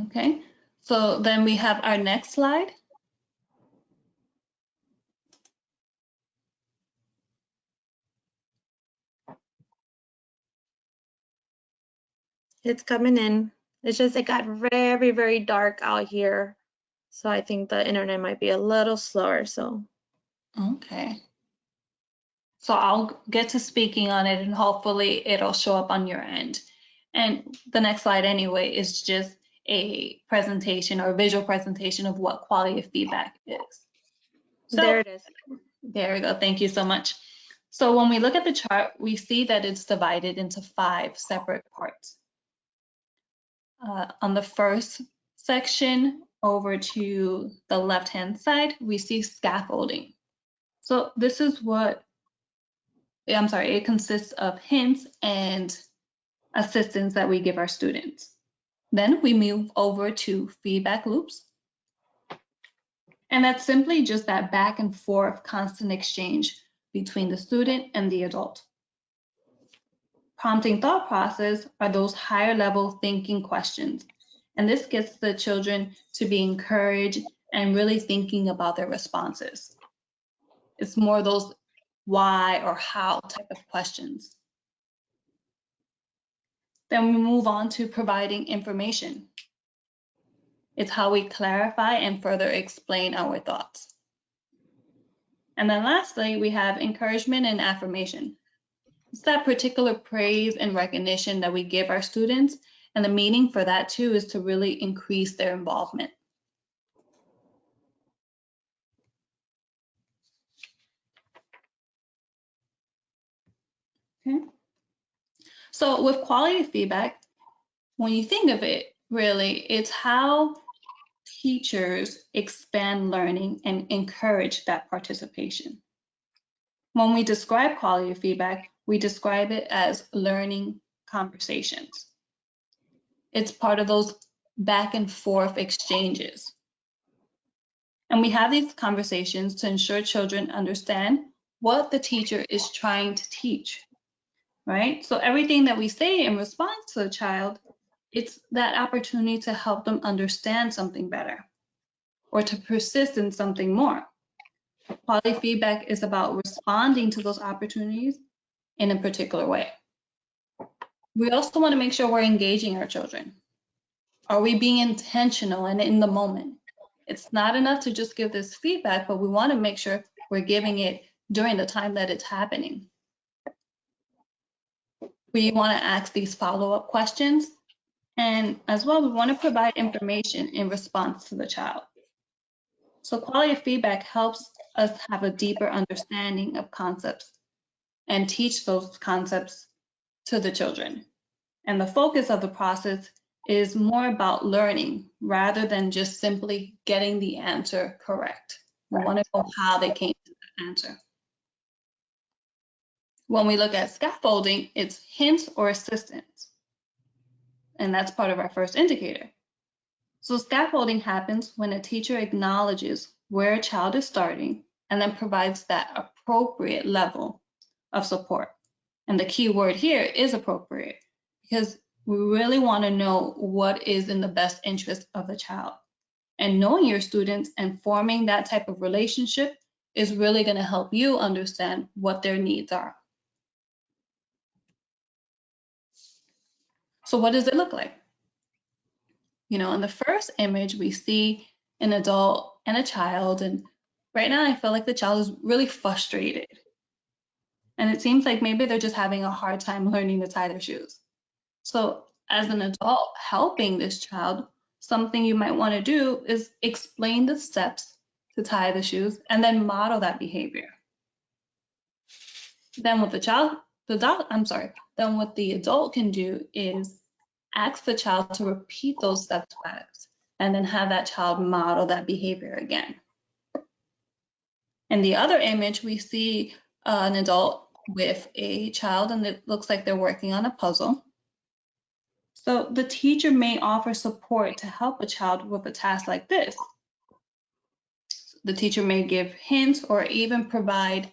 Okay, so then we have our next slide. It's coming in. It's just it got very, very dark out here. So I think the internet might be a little slower. So Okay. So I'll get to speaking on it and hopefully it'll show up on your end. And the next slide anyway is just a presentation or visual presentation of what quality of feedback is. So there it is. there we go. Thank you so much. So when we look at the chart, we see that it's divided into 5 separate parts. On the first section over to the left-hand side, we see scaffolding. So this is what, it consists of hints and assistance that we give our students. Then we move over to feedback loops. And that's simply just that back and forth constant exchange between the student and the adult. Prompting thought process are those higher level thinking questions. And this gets the children to be encouraged and really thinking about their responses. It's more those why or how type of questions. Then we move on to providing information. It's how we clarify and further explain our thoughts. And then lastly, we have encouragement and affirmation. It's that particular praise and recognition that we give our students, and the meaning for that too is to really increase their involvement. Okay. So with quality feedback, when you think of it, really, it's how teachers expand learning and encourage that participation. When we describe quality feedback, we describe it as learning conversations. It's part of those back and forth exchanges. And we have these conversations to ensure children understand what the teacher is trying to teach, right? So everything that we say in response to the child, it's that opportunity to help them understand something better or to persist in something more. Quality feedback is about responding to those opportunities in a particular way. We also want to make sure we're engaging our children. Are we being intentional and in the moment? It's not enough to just give this feedback, but we want to make sure we're giving it during the time that it's happening. We want to ask these follow-up questions, and as well, we want to provide information in response to the child. So quality of feedback helps us have a deeper understanding of concepts and teach those concepts to the children. And the focus of the process is more about learning rather than just simply getting the answer correct. We want to know how they came to the answer. When we look at scaffolding, it's hints or assistance. And that's part of our first indicator. So scaffolding happens when a teacher acknowledges where a child is starting and then provides that appropriate level of support. And the key word here is appropriate, because we really want to know what is in the best interest of the child. And knowing your students and forming that type of relationship is really going to help you understand what their needs are. So what does it look like? In the first image, we see an adult and a child. And right now, I feel like the child is really frustrated. And it seems like maybe they're just having a hard time learning to tie their shoes. So as an adult helping this child, something you might want to do is explain the steps to tie the shoes and then model that behavior. Then what then what the adult can do is ask the child to repeat those steps back and then have that child model that behavior again. In the other image, we see an adult with a child and it looks like they're working on a puzzle. So the teacher may offer support to help a child with a task like this. The teacher may give hints or even provide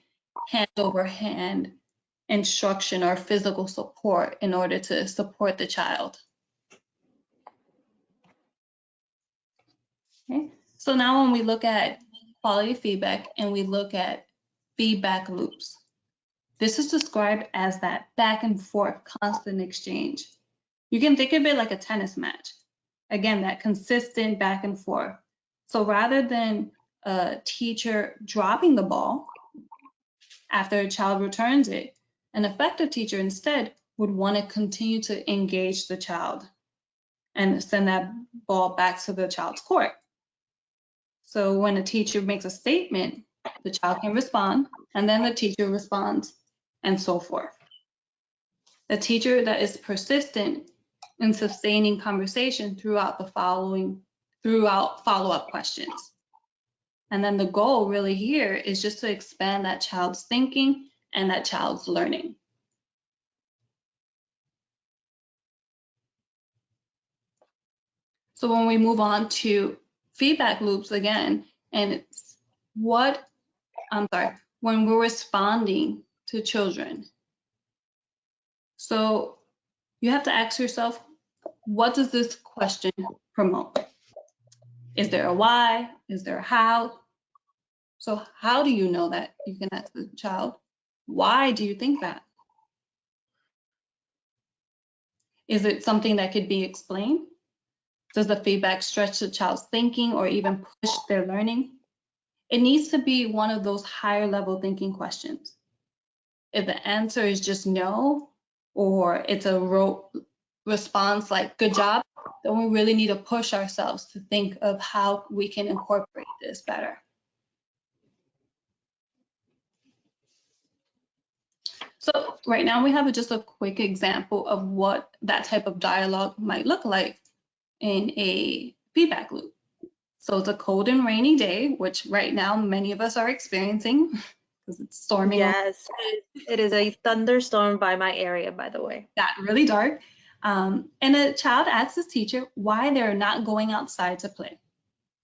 hand over hand instruction or physical support in order to support the child. Okay. So now when we look at quality feedback and we look at feedback loops, this is described as that back and forth constant exchange. You can think of it like a tennis match. Again, that consistent back and forth. So rather than a teacher dropping the ball after a child returns it, an effective teacher instead would want to continue to engage the child and send that ball back to the child's court. So when a teacher makes a statement, the child can respond, and then the teacher responds, and so forth. A teacher that is persistent in sustaining conversation throughout follow-up questions. And then the goal really here is just to expand that child's thinking and that child's learning. So when we move on to feedback loops again, and it's when we're responding to children. So you have to ask yourself, what does this question promote? Is there a why? Is there a how? So how do you know that? You can ask the child, why do you think that? Is it something that could be explained? Does the feedback stretch the child's thinking or even push their learning? It needs to be one of those higher level thinking questions. If the answer is just no, or it's a rote response like good job, then we really need to push ourselves to think of how we can incorporate this better. So right now we have just a quick example of what that type of dialogue might look like in a feedback loop. So it's a cold and rainy day, which right now many of us are experiencing because it's storming. Yes, it is a thunderstorm by my area, by the way. Got really dark. And a child asks his teacher why they're not going outside to play.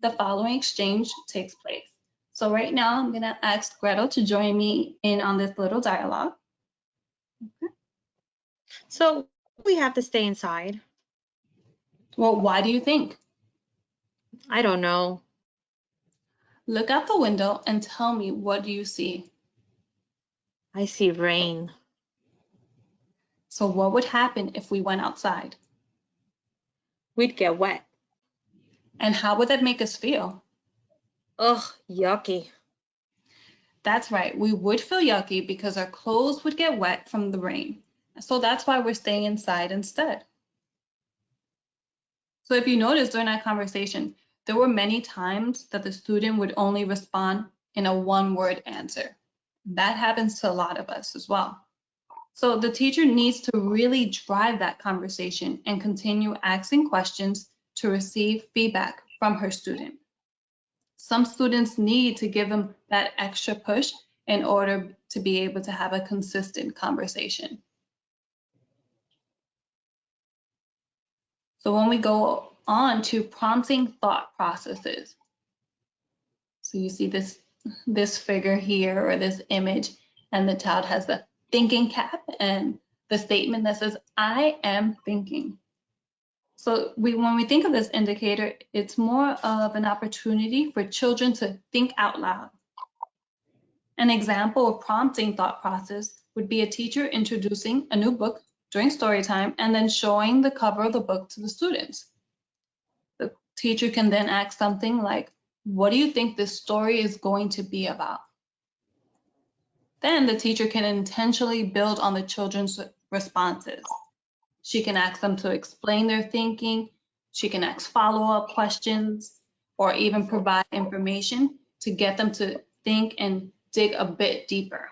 The following exchange takes place. So right now I'm going to ask Gretel to join me in on this little dialogue. Okay. So we have to stay inside. Well, why do you think? I don't know. Look out the window and tell me, what do you see? I see rain. So what would happen if we went outside? We'd get wet. And how would that make us feel? Ugh, yucky. That's right, we would feel yucky because our clothes would get wet from the rain. So that's why we're staying inside instead. So if you notice during that conversation, there were many times that the student would only respond in a one-word answer. That happens to a lot of us as well. So the teacher needs to really drive that conversation and continue asking questions to receive feedback from her student. Some students need to give them that extra push in order to be able to have a consistent conversation. So when we go on to prompting thought processes, so you see this figure here or this image, and the child has the thinking cap and the statement that says, I am thinking. So when we think of this indicator, it's more of an opportunity for children to think out loud. An example of prompting thought process would be a teacher introducing a new book during story time and then showing the cover of the book to the students. The teacher can then ask something like, what do you think this story is going to be about? Then the teacher can intentionally build on the children's responses. She can ask them to explain their thinking. She can ask follow-up questions or even provide information to get them to think and dig a bit deeper.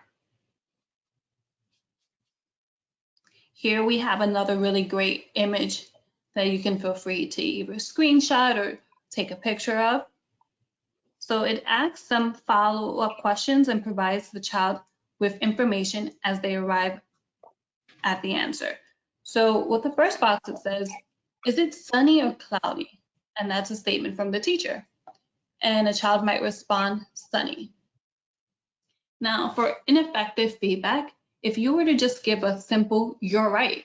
Here we have another really great image that you can feel free to either screenshot or take a picture of. So it asks some follow-up questions and provides the child with information as they arrive at the answer. So with the first box, it says, is it sunny or cloudy? And that's a statement from the teacher. And a child might respond, sunny. Now, for ineffective feedback, if you were to just give a simple, you're right,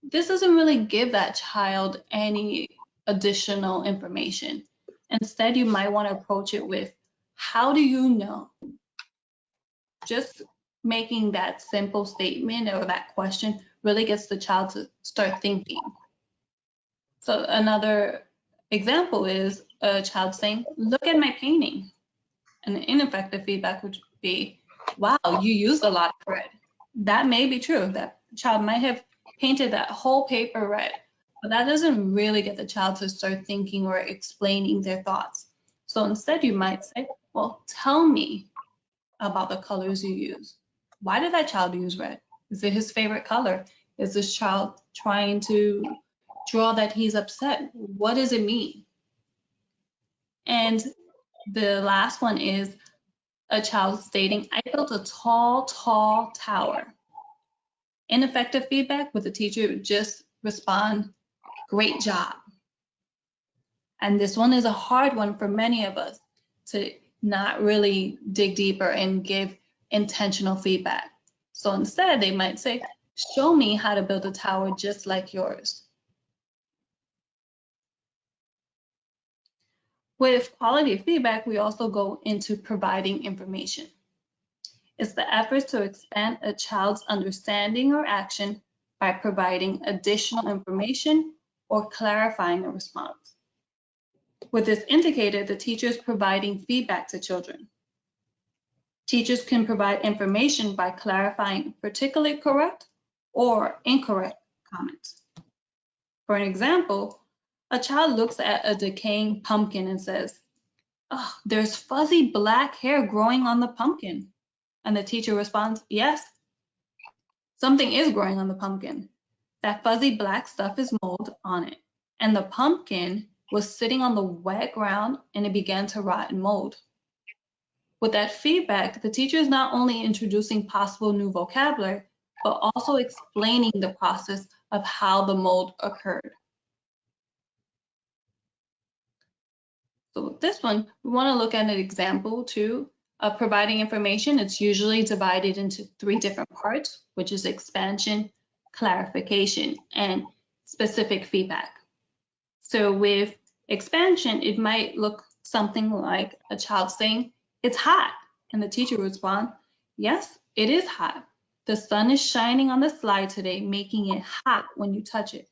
this doesn't really give that child any additional information. Instead, you might want to approach it with, how do you know? Just making that simple statement or that question really gets the child to start thinking. So another example is a child saying, look at my painting. And ineffective feedback would be, wow, you used a lot of red. That may be true. That child might have painted that whole paper red, but that doesn't really get the child to start thinking or explaining their thoughts. So instead, you might say, well, tell me about the colors you use. Why did that child use red? Is it his favorite color? Is this child trying to draw that he's upset? What does it mean? And the last one is a child stating, I built a tall, tall tower. Ineffective feedback with the teacher would just respond, great job. And this one is a hard one for many of us to not really dig deeper and give intentional feedback. So instead, they might say, show me how to build a tower just like yours. With quality feedback, we also go into providing information. It's the effort to expand a child's understanding or action by providing additional information or clarifying a response. With this indicated, the teacher is providing feedback to children. Teachers can provide information by clarifying particularly correct or incorrect comments. For an example, a child looks at a decaying pumpkin and says, oh, there's fuzzy black hair growing on the pumpkin. And the teacher responds, yes, something is growing on the pumpkin. That fuzzy black stuff is mold on it. And the pumpkin was sitting on the wet ground and it began to rot and mold. With that feedback, the teacher is not only introducing possible new vocabulary, but also explaining the process of how the mold occurred. So with this one, we want to look at an example too of providing information. It's usually divided into 3 different parts, which is expansion, clarification, and specific feedback. So with expansion, it might look something like a child saying, it's hot. And the teacher would respond, yes, it is hot. The sun is shining on the slide today, making it hot when you touch it.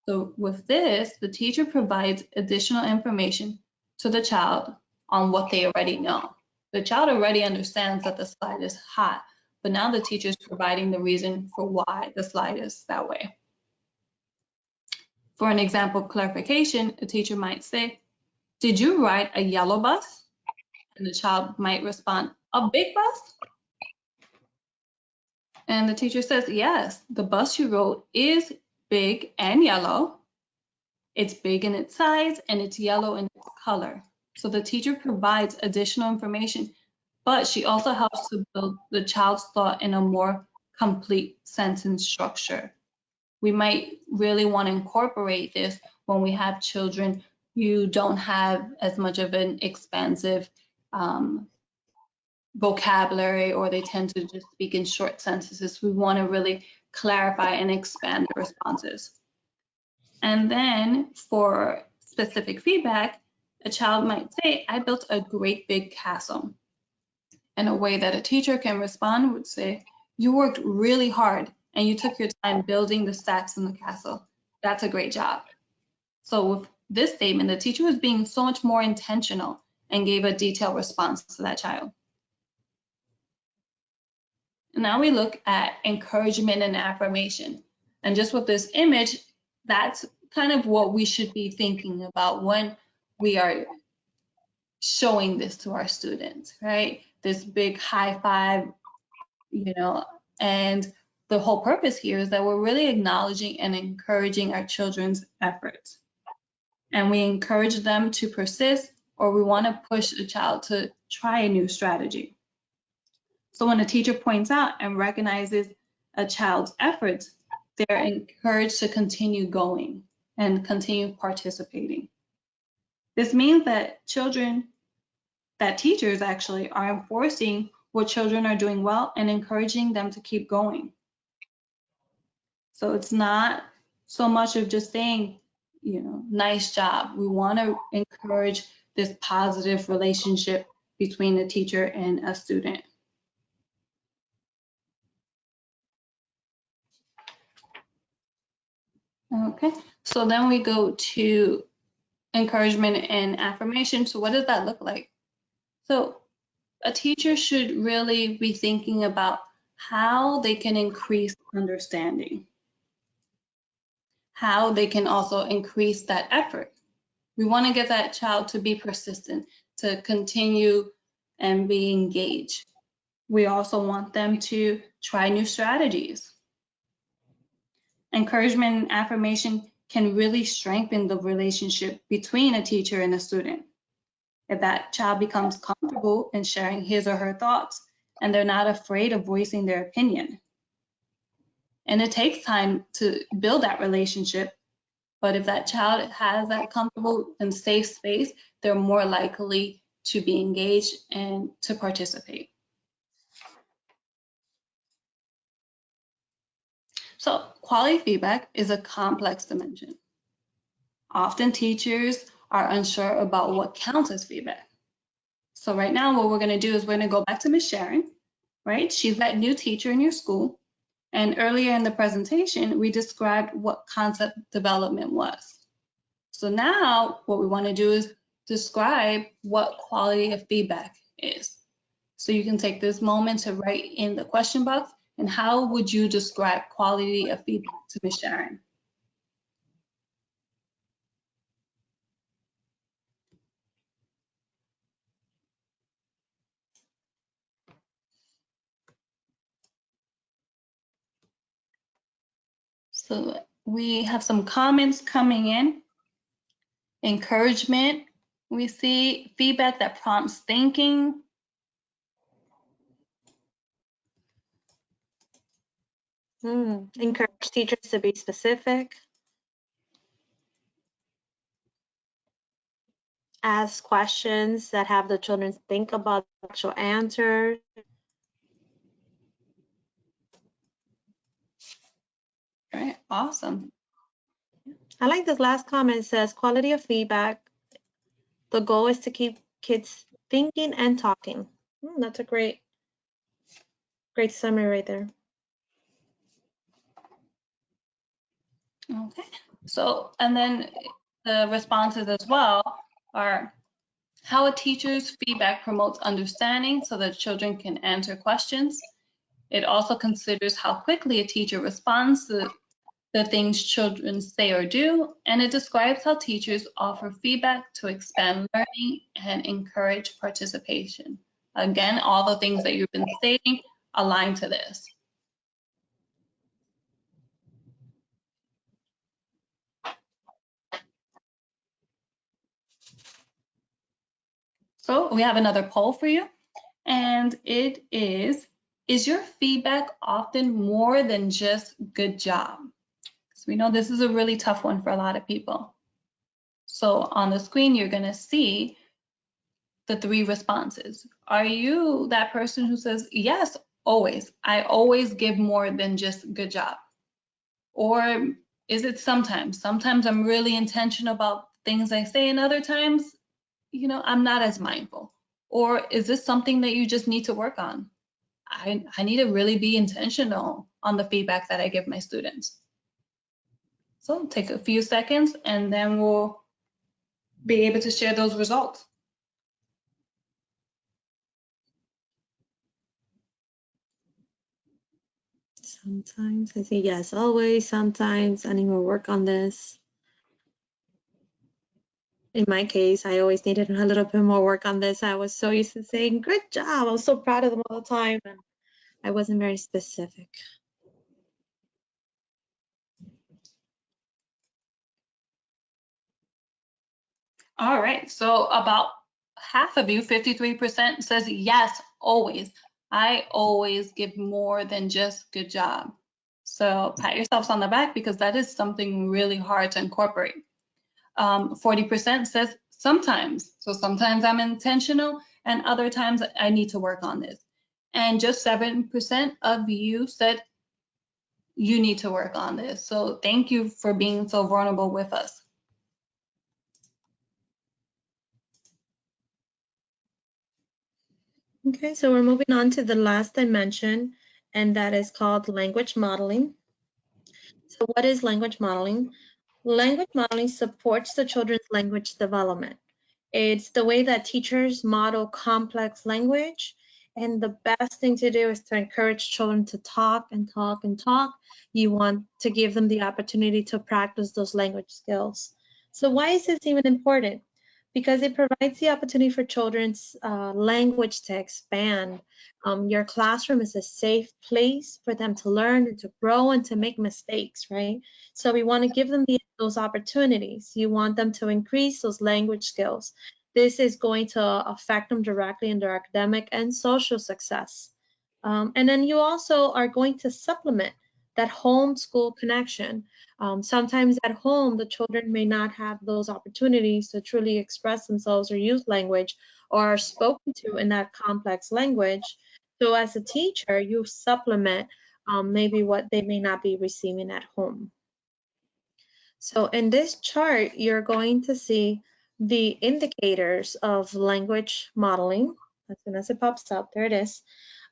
So with this, the teacher provides additional information to the child on what they already know. The child already understands that the slide is hot, but now the teacher is providing the reason for why the slide is that way. For an example clarification, a teacher might say, did you ride a yellow bus? And the child might respond, a big bus? And the teacher says, yes, the bus you rode is big and yellow. It's big in its size and it's yellow in its color. So the teacher provides additional information, but she also helps to build the child's thought in a more complete sentence structure. We might really want to incorporate this when we have children who don't have as much of an expansive vocabulary, or they tend to just speak in short sentences. We want to really clarify and expand the responses. And then for specific feedback, a child might say, I built a great big castle. And a way that a teacher can respond would say, you worked really hard and you took your time building the stacks in the castle. That's a great job. So with this statement, the teacher was being so much more intentional and gave a detailed response to that child. And now we look at encouragement and affirmation. And just with this image, that's kind of what we should be thinking about when we are showing this to our students, right? This big high five, and the whole purpose here is that we're really acknowledging and encouraging our children's efforts. And we encourage them to persist, or we want to push a child to try a new strategy. So when a teacher points out and recognizes a child's efforts, they're encouraged to continue going and continue participating. This means that teachers actually are enforcing what children are doing well and encouraging them to keep going. So it's not so much of just saying, nice job. We want to encourage this positive relationship between a teacher and a student. Okay, so then we go to encouragement and affirmation. So what does that look like? So a teacher should really be thinking about how they can increase understanding, how they can also increase that effort. We want to get that child to be persistent, to continue and be engaged. We also want them to try new strategies. Encouragement and affirmation can really strengthen the relationship between a teacher and a student. If that child becomes comfortable in sharing his or her thoughts and they're not afraid of voicing their opinion. And it takes time to build that relationship, but if that child has that comfortable and safe space, they're more likely to be engaged and to participate. So quality feedback is a complex dimension. Often teachers are unsure about what counts as feedback. So right now, what we're going to do is we're going to go back to Ms. Sharon, right? She's that new teacher in your school. And earlier in the presentation, we described what concept development was. So now what we want to do is describe what quality of feedback is. So you can take this moment to write in the question box, and how would you describe quality of feedback to Ms. Sharon? So we have some comments coming in. Encouragement. We see feedback that prompts thinking. Encourage teachers to be specific. Ask questions that have the children think about the actual answers. All right, awesome. I like this last comment. It says quality of feedback. The goal is to keep kids thinking and talking. That's a great summary right there. Okay, so, and then the responses as well are how a teacher's feedback promotes understanding so that children can answer questions. It also considers how quickly a teacher responds to the things children say or do, and it describes how teachers offer feedback to expand learning and encourage participation. Again, all the things that you've been stating align to this. So we have another poll for you, and it is your feedback often more than just good job? So we know this is a really tough one for a lot of people. So on the screen, you're gonna see the 3 responses. Are you that person who says, yes, always, I always give more than just good job? Or is it sometimes? Sometimes I'm really intentional about things I say, and other times, I'm not as mindful. Or is this something that you just need to work on? I need to really be intentional on the feedback that I give my students. So take a few seconds and then we'll be able to share those results. Sometimes I say yes, always. Sometimes I need more work on this. In my case, I always needed a little bit more work on this. I was so used to saying, good job. I was so proud of them all the time. And I wasn't very specific. All right, so about half of you, 53%, says yes, always. I always give more than just good job. So pat yourselves on the back because that is something really hard to incorporate. 40% says sometimes. So sometimes I'm intentional and other times I need to work on this. And just 7% of you said you need to work on this. So thank you for being so vulnerable with us. Okay, so we're moving on to the last dimension, and that is called language modeling. So what is language modeling? Language modeling supports the children's language development. It's the way that teachers model complex language. And the best thing to do is to encourage children to talk and talk and talk. You want to give them the opportunity to practice those language skills. So why is this even important? Because it provides the opportunity for children's language to expand. Your classroom is a safe place for them to learn and to grow and to make mistakes, right? So we want to give them those opportunities. You want them to increase those language skills. This is going to affect them directly in their academic and social success. And then you also are going to supplement that homeschool connection. Sometimes at home, the children may not have those opportunities to truly express themselves or use language or are spoken to in that complex language. So as a teacher, you supplement maybe what they may not be receiving at home. So in this chart, you're going to see the indicators of language modeling. As soon as it pops up, there it is.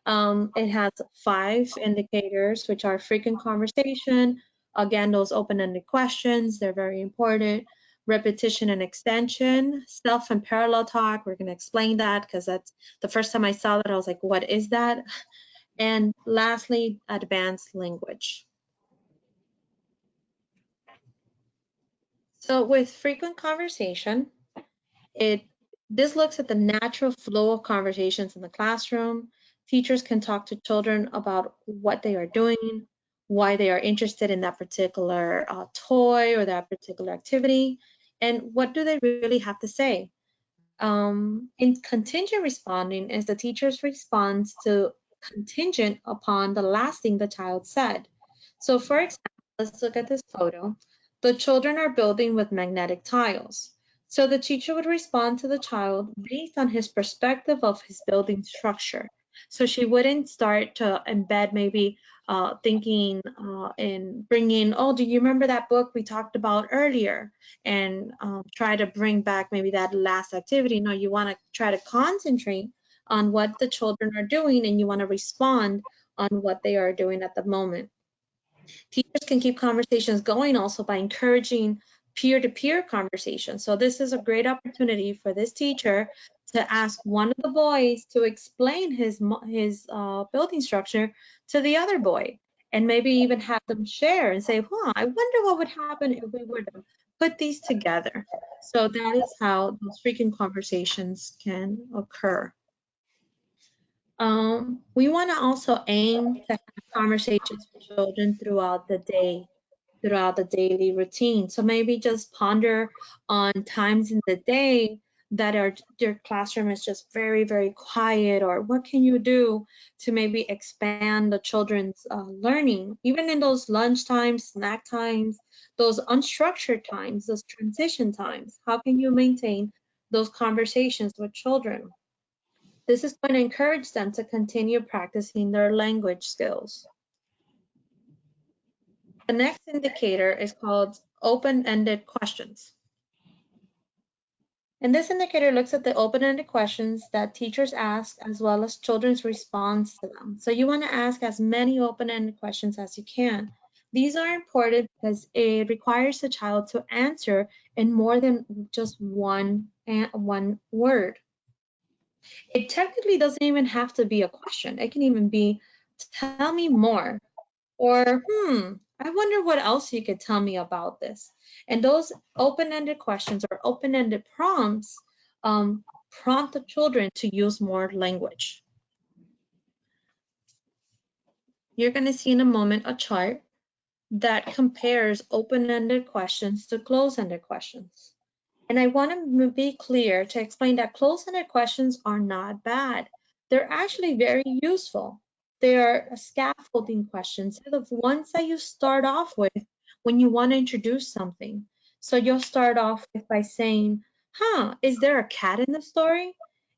It has 5 indicators, which are frequent conversation. Again, those open-ended questions, they're very important. Repetition and extension, self and parallel talk. We're going to explain that because that's the first time I saw that, I was like, what is that? And lastly, advanced language. So with frequent conversation, this looks at the natural flow of conversations in the classroom. Teachers can talk to children about what they are doing, why they are interested in that particular toy or that particular activity, and what do they really have to say. In contingent responding is the teacher's response to contingent upon the last thing the child said. So for example, let's look at this photo. The children are building with magnetic tiles. So the teacher would respond to the child based on his perspective of his building structure. So she wouldn't start to embed maybe thinking and bringing, oh, do you remember that book we talked about earlier? And try to bring back maybe that last activity. No, you want to try to concentrate on what the children are doing and you want to respond on what they are doing at the moment. Teachers can keep conversations going also by encouraging peer-to-peer conversations. So this is a great opportunity for this teacher to ask one of the boys to explain his building structure to the other boy, and maybe even have them share and say, I wonder what would happen if we were to put these together. So that is how those frequent conversations can occur. We want to also aim to have conversations with children throughout the day, throughout the daily routine. So maybe just ponder on times in the day that your classroom is just very, very quiet, or what can you do to maybe expand the children's learning, even in those lunch times, snack times, those unstructured times, those transition times. How can you maintain those conversations with children? This is going to encourage them to continue practicing their language skills. The next indicator is called open-ended questions. And this indicator looks at the open-ended questions that teachers ask as well as children's response to them. So you want to ask as many open-ended questions as you can. These are important because it requires the child to answer in more than just one word. It technically doesn't even have to be a question. It can even be, tell me more, or I wonder what else you could tell me about this. And those open-ended questions or open-ended prompts prompt the children to use more language. You're going to see in a moment a chart that compares open-ended questions to closed-ended questions. And I want to be clear to explain that closed-ended questions are not bad. they're actually very useful. They are scaffolding questions, the ones that you start off with when you want to introduce something. So you'll start off with by saying, is there a cat in the story?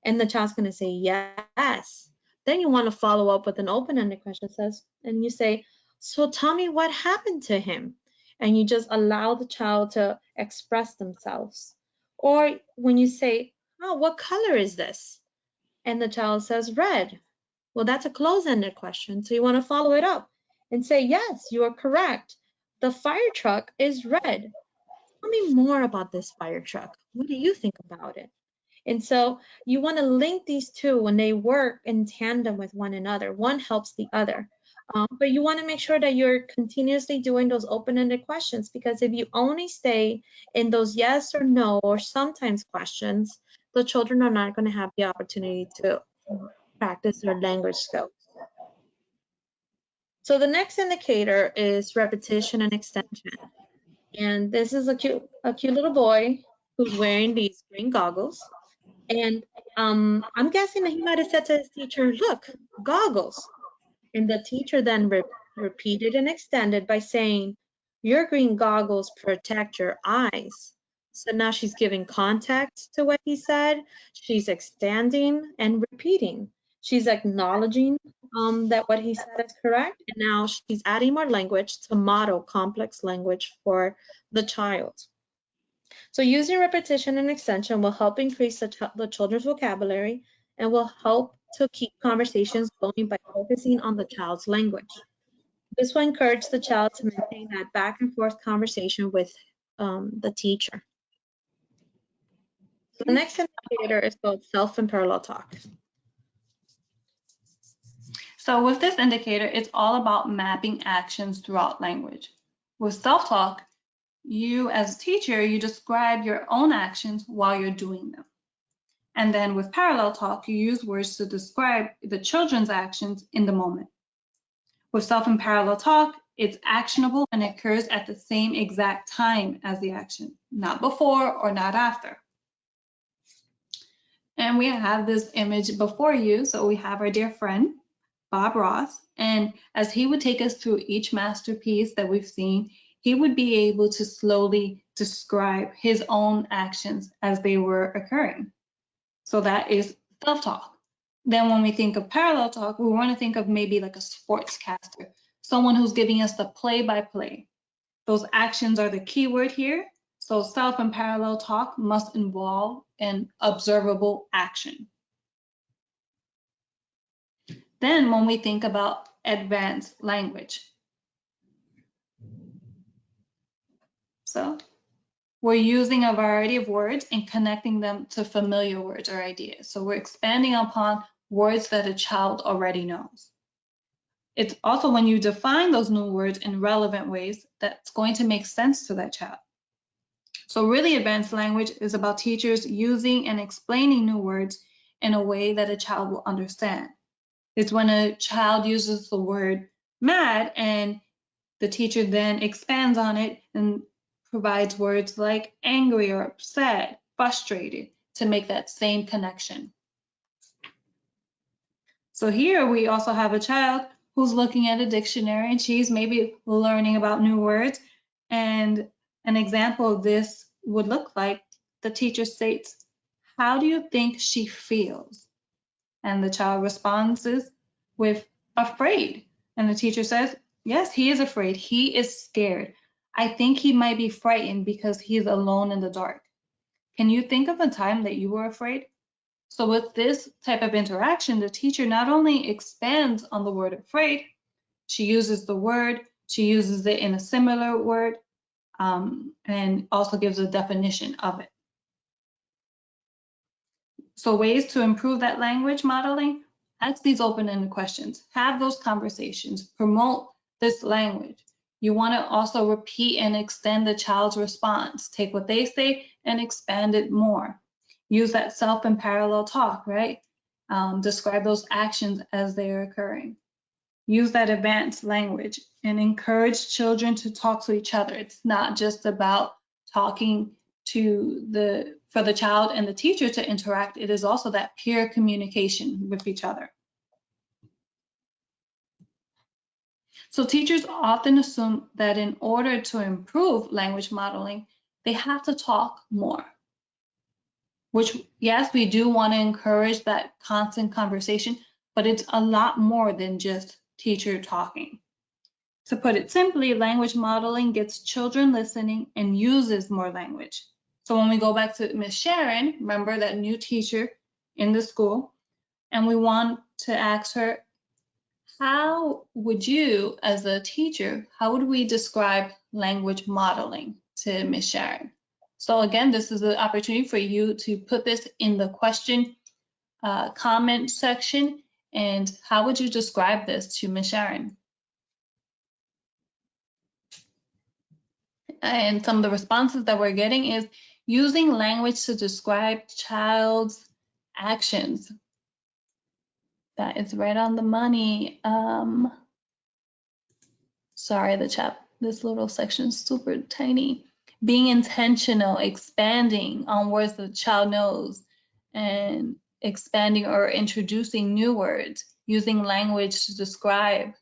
And the child's going to say yes. Then you want to follow up with an open-ended question, and you say, so tell me what happened to him. And you just allow the child to express themselves. Or when you say, what color is this? And the child says red. Well, that's a close-ended question. So you want to follow it up and say, yes, you are correct. The fire truck is red. Tell me more about this fire truck. What do you think about it? And so you want to link these two when they work in tandem with one another. One helps the other. But you want to make sure that you're continuously doing those open-ended questions, because if you only stay in those yes or no or sometimes questions, the children are not going to have the opportunity to practice their language skills. So the next indicator is repetition and extension. And this is a cute little boy who's wearing these green goggles. And I'm guessing that he might have said to his teacher, look, goggles. And the teacher then repeated and extended by saying, your green goggles protect your eyes. So now she's giving context to what he said. She's expanding and repeating. She's acknowledging that what he said is correct. And now she's adding more language to model complex language for the child. So using repetition and extension will help increase the children's vocabulary and will help to keep conversations going by focusing on the child's language. This will encourage the child to maintain that back and forth conversation with the teacher. So the next indicator is called self and parallel talk. So with this indicator, it's all about mapping actions throughout language. With self-talk, you as a teacher, you describe your own actions while you're doing them. And then with parallel talk, you use words to describe the children's actions in the moment. With self and parallel talk, it's actionable and occurs at the same exact time as the action, not before or not after. And we have this image before you. So we have our dear friend, Bob Ross. And as he would take us through each masterpiece that we've seen, he would be able to slowly describe his own actions as they were occurring. So that is self-talk. Then when we think of parallel talk, we want to think of maybe like a sportscaster, someone who's giving us the play-by-play. Those actions are the key word here. So self and parallel talk must involve an observable action. Then when we think about advanced language, so we're using a variety of words and connecting them to familiar words or ideas. So we're expanding upon words that a child already knows. It's also when you define those new words in relevant ways that's going to make sense to that child. So really advanced language is about teachers using and explaining new words in a way that a child will understand. It's when a child uses the word mad and the teacher then expands on it and provides words like angry or upset, frustrated to make that same connection. So here we also have a child who's looking at a dictionary and she's maybe learning about new words. And an example of this would look like the teacher states, how do you think she feels? And the child responds with afraid. And the teacher says, yes, he is afraid. He is scared. I think he might be frightened because he's alone in the dark. Can you think of a time that you were afraid? So with this type of interaction, the teacher not only expands on the word afraid, she uses the word, she uses it in a similar word, and also gives a definition of it. So ways to improve that language modeling, ask these open-ended questions, have those conversations, promote this language. You want to also repeat and extend the child's response. Take what they say and expand it more. Use that self and parallel talk, right? Describe those actions as they are occurring. Use that advanced language and encourage children to talk to each other. It's not just about talking for the child and the teacher to interact, it is also that peer communication with each other. So teachers often assume that in order to improve language modeling, they have to talk more, which, yes, we do want to encourage that constant conversation, but it's a lot more than just teacher talking. To put it simply, language modeling gets children listening and uses more language. So when we go back to Miss Sharon, remember that new teacher in the school, and we want to ask her, how would you, as a teacher, how would we describe language modeling to Miss Sharon? So again, this is an opportunity for you to put this in the question comment section. And how would you describe this to Miss Sharon? And some of the responses that we're getting is using language to describe child's actions. That is right on the money. Sorry, this little section is super tiny. Being intentional, expanding on words the child knows, and expanding or introducing new words, using language to describe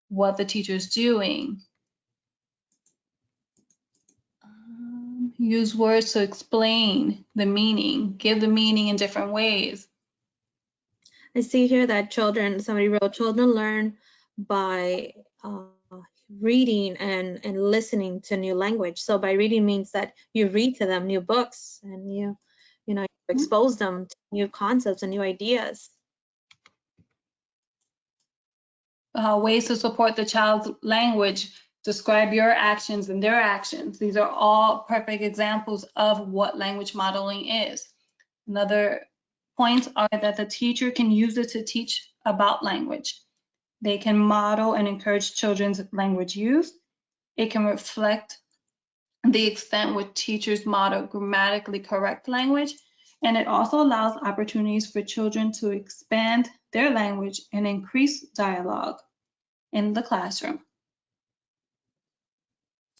what the teacher's doing. Use words to explain the meaning, give the meaning in different ways. I see here that somebody wrote, children learn by reading and listening to new language. So by reading means that you read to them new books and you expose them to new concepts and new ideas. Ways to support the child's language, describe your actions and their actions. These are all perfect examples of what language modeling is. Another points are that the teacher can use it to teach about language. They can model and encourage children's language use. It can reflect the extent which teachers model grammatically correct language, and it also allows opportunities for children to expand their language and increase dialogue in the classroom.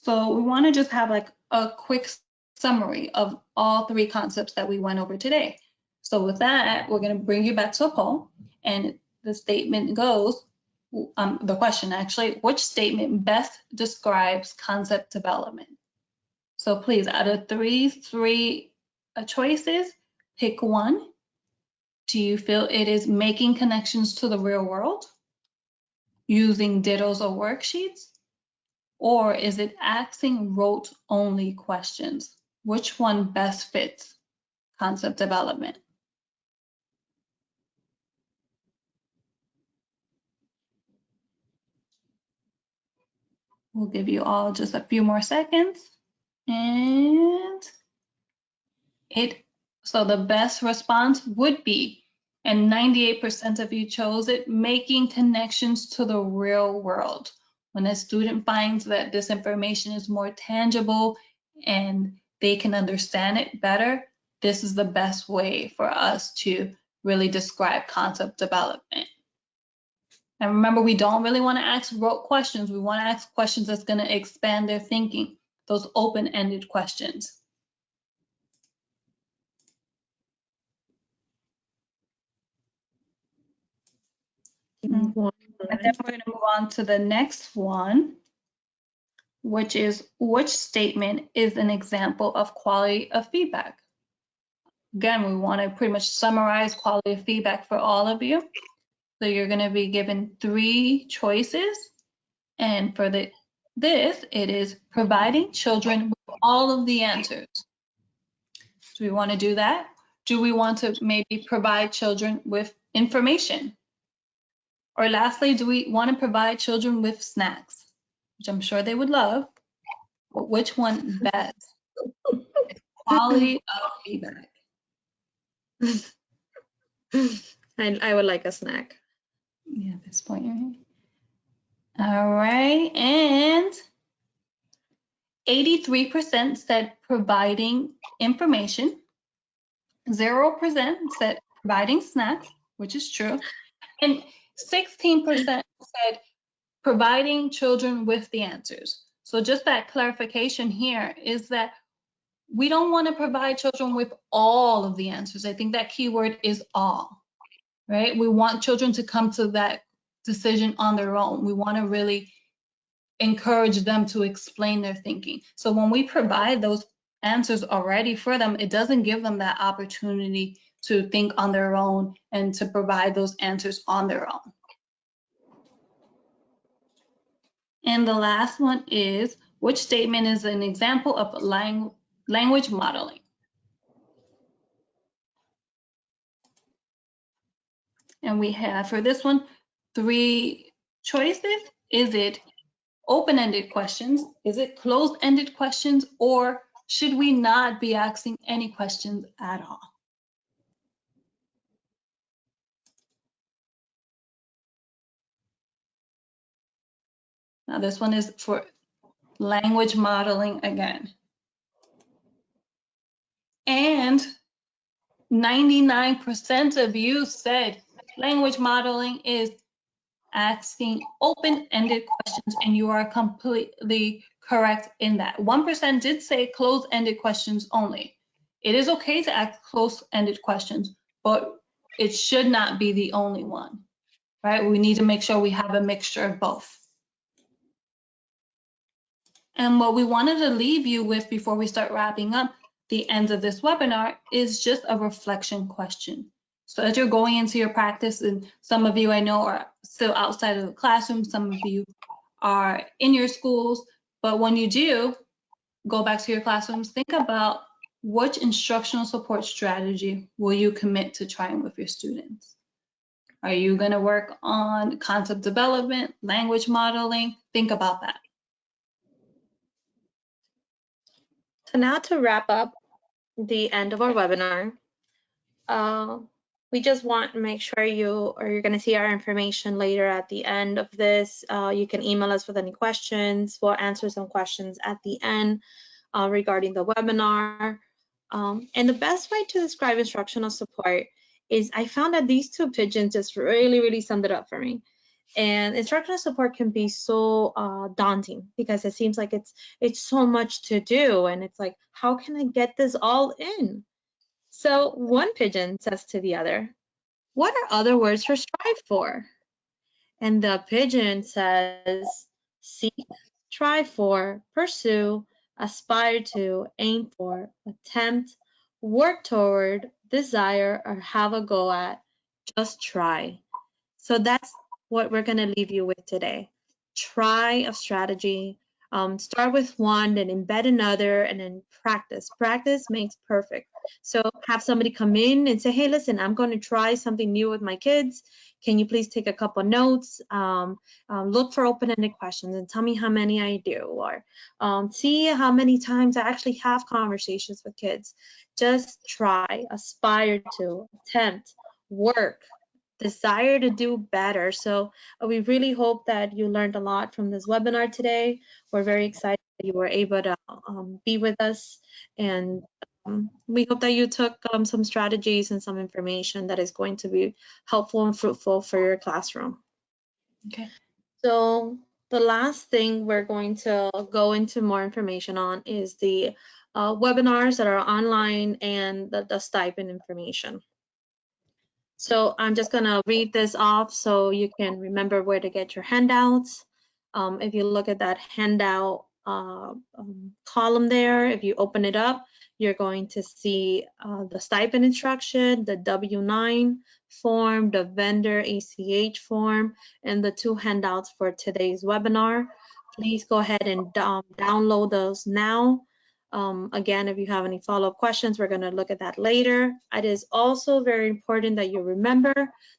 So we want to just have like a quick summary of all three concepts that we went over today. So with that, we're going to bring you back to a poll, and the statement goes, the question actually, which statement best describes concept development? So please, out of three choices, pick one. Do you feel it is making connections to the real world, using dittos or worksheets, or is it asking rote-only questions? Which one best fits concept development? We'll give you all just a few more seconds. And so the best response would be, and 98% of you chose it, making connections to the real world. When a student finds that this information is more tangible and they can understand it better, this is the best way for us to really describe concept development. And remember, we don't really want to ask rote questions. We want to ask questions that's going to expand their thinking, those open-ended questions. And then we're going to move on to the next one, which is, which statement is an example of quality of feedback? Again, we want to pretty much summarize quality of feedback for all of you. So you're going to be given three choices. And for this, it is providing children with all of the answers. Do we want to do that? Do we want to maybe provide children with information? Or lastly, do we want to provide children with snacks, which I'm sure they would love, but which one best? Quality of feedback. I would like a snack. Yeah, at this point. All right, and 83% said providing information, 0% said providing snacks, which is true, and 16% said providing children with the answers. So just that clarification here is that we don't want to provide children with all of the answers. I think that keyword is all, right? We want children to come to that decision on their own. We want to really encourage them to explain their thinking. So when we provide those answers already for them, it doesn't give them that opportunity to think on their own and to provide those answers on their own. And the last one is, which statement is an example of language modeling? And we have for this one 3 choices. Is it open-ended questions? Is it closed-ended questions? Or should we not be asking any questions at all? Now this one is for language modeling again. And 99% of you said language modeling is asking open-ended questions, and you are completely correct in that. 1% did say closed-ended questions only. It is okay to ask closed-ended questions, but it should not be the only one, right? We need to make sure we have a mixture of both. And what we wanted to leave you with before we start wrapping up the end of this webinar is just a reflection question. So as you're going into your practice, and some of you I know are still outside of the classroom, some of you are in your schools, but when you do go back to your classrooms, think about which instructional support strategy will you commit to trying with your students? Are you going to work on concept development, language modeling? Think about that. So now to wrap up the end of our webinar, we just want to make sure you're going to see our information later at the end of this. You can email us with any questions. We'll answer some questions at the end regarding the webinar. And the best way to describe instructional support is I found that these 2 pigeons just really summed it up for me. And instructional support can be so daunting because it seems like it's so much to do, and it's like, how can I get this all in? So one pigeon says to the other, what are other words for strive for? And the pigeon says, seek, strive for, pursue, aspire to, aim for, attempt, work toward, desire, or have a go at, just try. So that's what we're going to leave you with today. Try a strategy. Start with one, then embed another, and then practice. Practice makes perfect. So have somebody come in and say, hey, listen, I'm going to try something new with my kids. Can you please take a couple notes? Look for open-ended questions and tell me how many I do, or see how many times I actually have conversations with kids. Just try, aspire to, attempt, work, desire to do better. So we really hope that you learned a lot from this webinar today. We're very excited that you were able to be with us, and we hope that you took some strategies and some information that is going to be helpful and fruitful for your classroom. Okay. So the last thing we're going to go into more information on is the webinars that are online and the stipend information. So I'm just going to read this off so you can remember where to get your handouts. If you look at that handout column there, if you open it up, you're going to see the stipend instruction, the W-9 form, the vendor ACH form, and the 2 handouts for today's webinar. Please go ahead and download those now. Again, if you have any follow-up questions, we're going to look at that later. It is also very important that you remember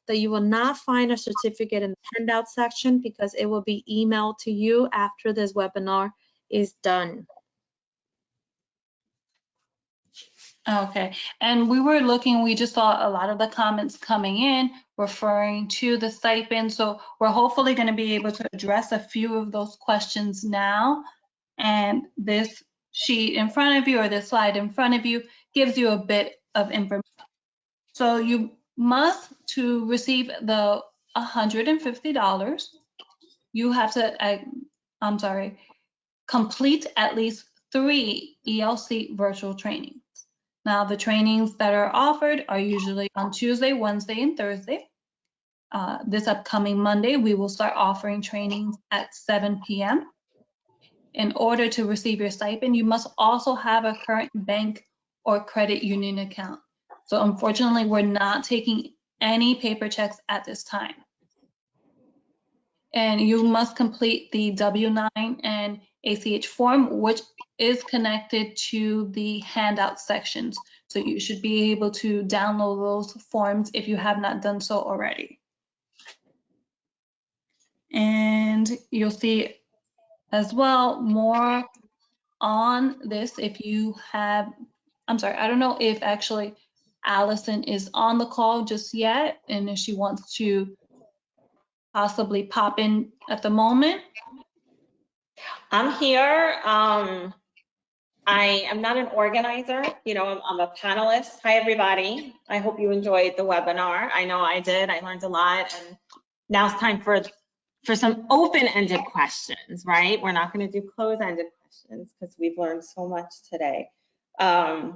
that you will not find a certificate in the handout section because it will be emailed to you after this webinar is done. Okay, and we were looking, we just saw a lot of the comments coming in referring to the stipend. So we're hopefully going to be able to address a few of those questions now. And this sheet in front of you, or this slide in front of you, gives you a bit of information. So you must, to receive the $150, you have to, complete at least 3 ELC virtual trainings. Now, the trainings that are offered are usually on Tuesday, Wednesday, and Thursday. This upcoming Monday, we will start offering trainings at 7 p.m. In order to receive your stipend, you must also have a current bank or credit union account. So unfortunately, we're not taking any paper checks at this time. And you must complete the W-9 and ACH form, which is connected to the handout sections. So you should be able to download those forms if you have not done so already. And you'll see as well more on this if you have, I'm sorry, I don't know if actually Allison is on the call just yet and if she wants to possibly pop in at the moment. I'm here. I am not an organizer, you know, I'm a panelist. Hi, everybody. I hope you enjoyed the webinar. I know I did. I learned a lot. And now it's time for some open-ended questions, right? We're not going to do closed-ended questions because we've learned so much today. I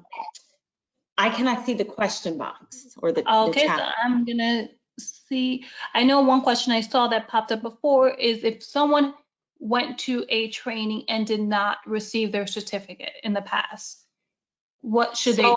cannot see the question box or the chat. So I'm going to see. I know one question I saw that popped up before is if someone went to a training and did not receive their certificate in the past, what should they do?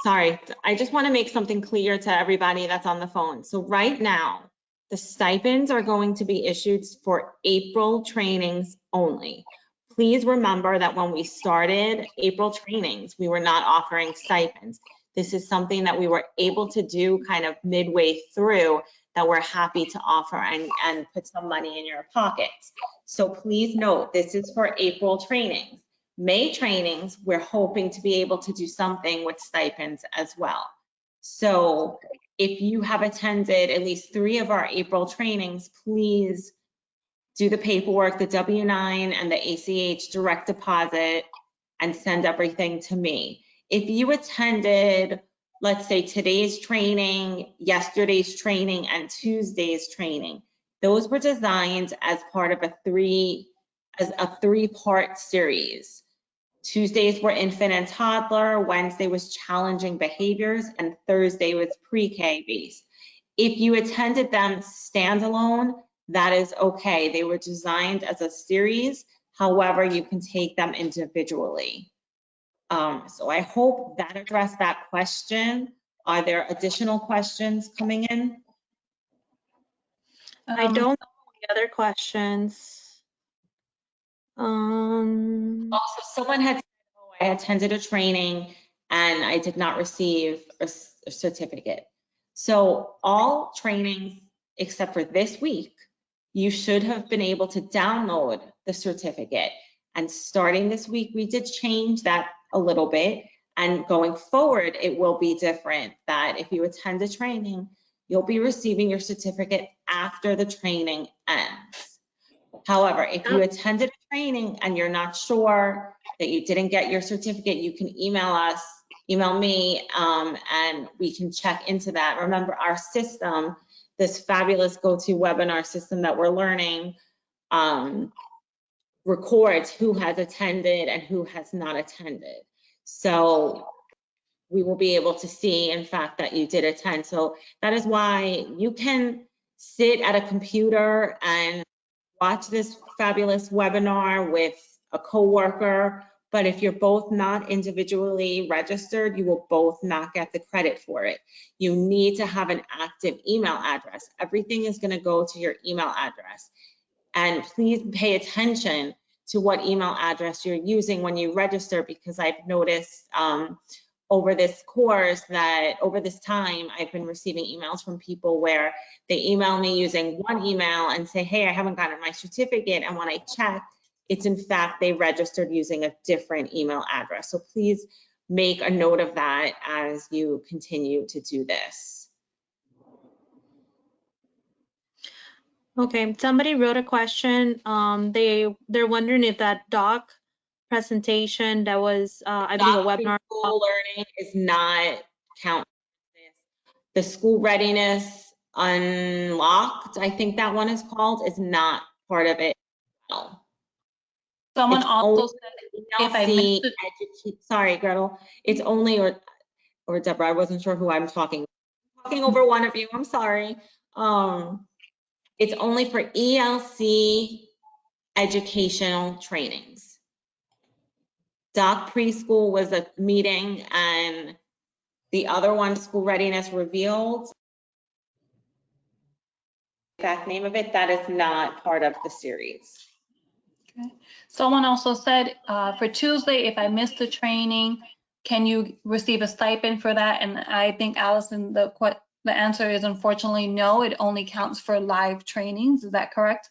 I just want to make something clear to everybody that's on the phone. So right now, the stipends are going to be issued for April trainings only. Please remember that when we started April trainings, we were not offering stipends. This is something that we were able to do kind of midway through that we're happy to offer and put some money in your pockets. So please note, this is for April trainings. May trainings, we're hoping to be able to do something with stipends as well. So if you have attended at least 3 of our April trainings, please do the paperwork, the W-9 and the ACH direct deposit, and send everything to me. If you attended, let's say today's training, yesterday's training, and Tuesday's training, those were designed as part of a three-part series. Tuesdays were infant and toddler, Wednesday was challenging behaviors, and Thursday was pre-K based. If you attended them standalone, that is okay. They were designed as a series. However, you can take them individually. So I hope that addressed that question. Are there additional questions coming in? I don't know any other questions. Also, someone had said, oh, I attended a training and I did not receive a certificate. So all trainings except for this week, you should have been able to download the certificate. And starting this week, we did change that a little bit. And going forward, it will be different, that if you attend a training, you'll be receiving your certificate after the training ends. However, if you attended a training and you're not sure that you didn't get your certificate, you can email us, email me, and we can check into that. Remember, our system, this fabulous GoToWebinar system that we're learning, records who has attended and who has not attended. So we will be able to see, in fact, that you did attend. So that is why you can sit at a computer and watch this fabulous webinar with a coworker, but if you're both not individually registered, you will both not get the credit for it. You need to have an active email address. Everything is going to go to your email address. And please pay attention to what email address you're using when you register, because I've noticed over this course that over this time, I've been receiving emails from people where they email me using one email and say, hey, I haven't gotten my certificate. And when I check, it's in fact, they registered using a different email address. So please make a note of that as you continue to do this. Okay, somebody wrote a question. They're wondering if that doc presentation that was, I believe, a webinar. School learning is not counted. The school readiness unlocked, I think that one is called, is not part of it. Someone also said If I missed it, Sorry, Gretel. It's only, or Deborah, I wasn't sure who I'm talking over one of you. I'm sorry. It's only for ELC educational trainings. Doc preschool was a meeting, and the other one, school readiness revealed, exact name of it, that is not part of the series. okay. Someone also said for Tuesday, if I missed the training, can you receive a stipend for that? And I think, Allison, the answer is unfortunately no. It only counts for live trainings. Is that correct?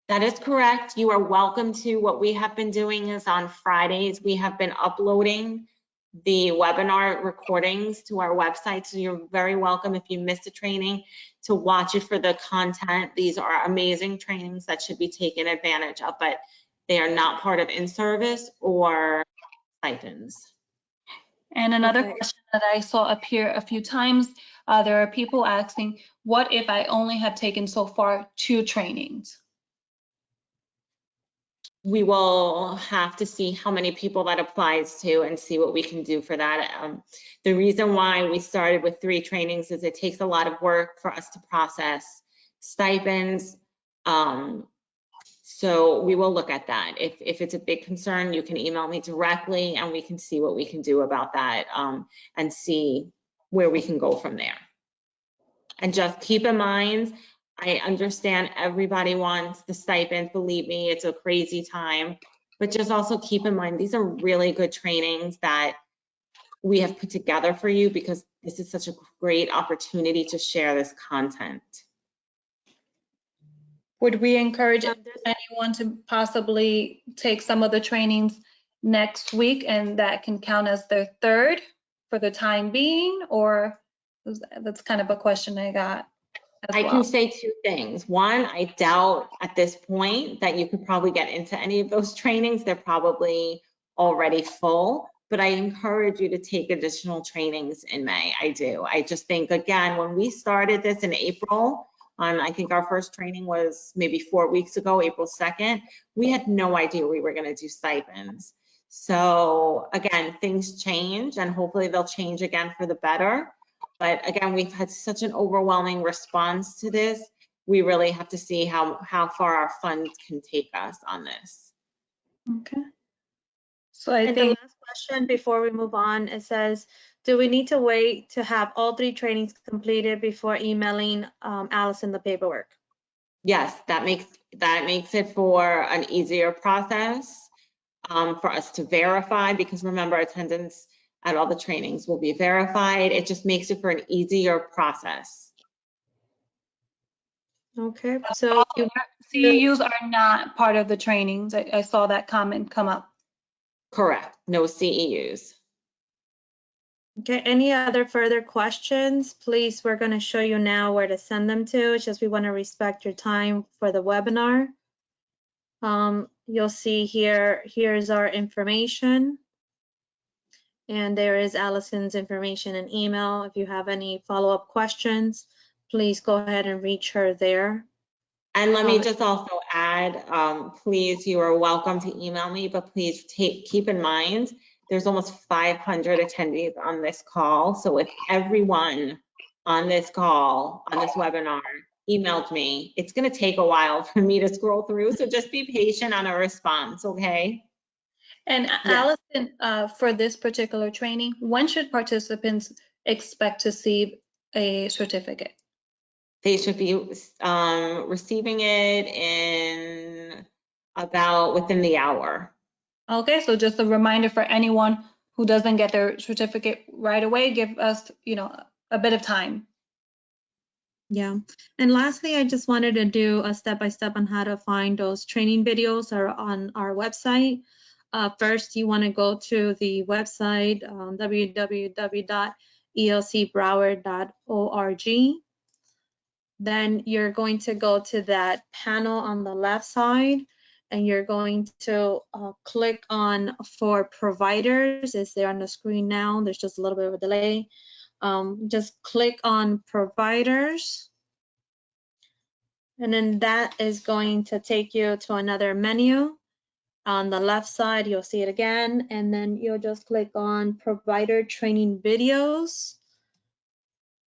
That is correct. You are welcome to. What we have been doing is on Fridays, we have been uploading the webinar recordings to our website. So you're very welcome, if you missed a training, to watch it for the content. These are amazing trainings that should be taken advantage of, but they are not part of in-service or stipends. And another question that I saw appear a few times, there are people asking, what if I only have taken so far 2 trainings? We will have to see how many people that applies to and see what we can do for that. The reason why we started with 3 trainings is it takes a lot of work for us to process stipends. So we will look at that. If it's a big concern, you can email me directly and we can see what we can do about that, and see where we can go from there. And just keep in mind, I understand everybody wants the stipends. Believe me, it's a crazy time. But just also keep in mind, these are really good trainings that we have put together for you, because this is such a great opportunity to share this content. Would we encourage anyone to possibly take some of the trainings next week, and that can count as their 3rd for the time being? Or that's kind of a question I got as I well. can say 2 things. One, I doubt at this point that you could probably get into any of those trainings. They're probably already full, but I encourage you to take additional trainings in May. I do. I just think, again, when we started this in April, I think our first training was maybe 4 weeks ago, April 2nd, we had no idea we were going to do stipends. So again, things change, and hopefully they'll change again for the better. But again, we've had such an overwhelming response to this. We really have to see how far our funds can take us on this. Okay. So I And think the last question before we move on, it says, do we need to wait to have all 3 trainings completed before emailing Allison the paperwork? Yes, that makes it for an easier process for us to verify, because remember, attendance at all the trainings will be verified. It just makes it for an easier process. Okay, so CEUs are not part of the trainings. I saw that comment come up. Correct, no CEUs. okay, any other further questions? Please, we're going to show you now where to send them to. It's just we want to respect your time for the webinar. You'll see here's our information. And there is Allison's information and email. If you have any follow-up questions, please go ahead and reach her there. And let me just also add, please, you are welcome to email me, but please keep in mind, there's almost 500 attendees on this call. So if everyone on this call, on this webinar, emailed me, it's going to take a while for me to scroll through. So just be patient on a response, okay? And Yes. Allison, for this particular training, when should participants expect to see a certificate? They should be receiving it in about within the hour. Okay, so just a reminder for anyone who doesn't get their certificate right away, give us, a bit of time. Yeah. And lastly, I just wanted to do a step-by-step on how to find those training videos are on our website. First, you want to go to the website, www.elcbroward.org. Then you're going to go to that panel on the left side, and you're going to click on for providers. It's there on the screen now. There's just a little bit of a delay. Just click on providers. And then that is going to take you to another menu. On the left side, you'll see it again, and then you'll just click on provider training videos.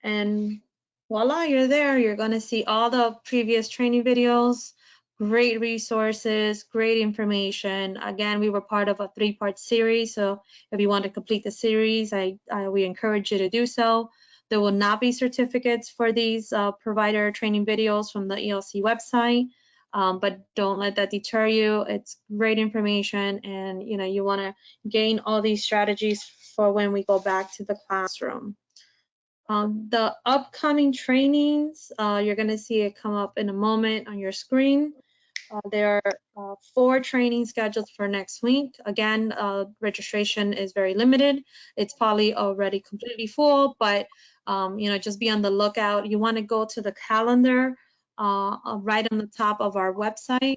And voila, you're there. You're going to see all the previous training videos, great resources, great information. Again, we were part of a 3-part series, so if you want to complete the series, we encourage you to do so. There will not be certificates for these provider training videos from the ELC website, but don't let that deter you. It's great information, and you want to gain all these strategies for when we go back to the classroom. The upcoming trainings, you're going to see it come up in a moment on your screen. There are 4 trainings scheduled for next week. Again, registration is very limited. It's probably already completely full, but just be on the lookout. You want to go to the calendar right on the top of our website,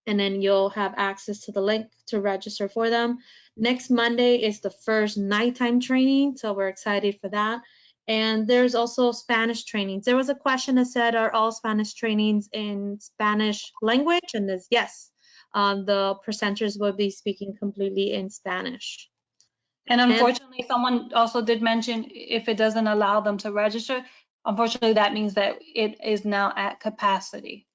and then you'll have access to the link to register for them. Next Monday is the first nighttime training, so we're excited for that. And there's also Spanish trainings. There was a question that said, are all Spanish trainings in Spanish language? And there's yes. The presenters will be speaking completely in Spanish. And unfortunately, someone also did mention if it doesn't allow them to register, unfortunately, that means that it is now at capacity.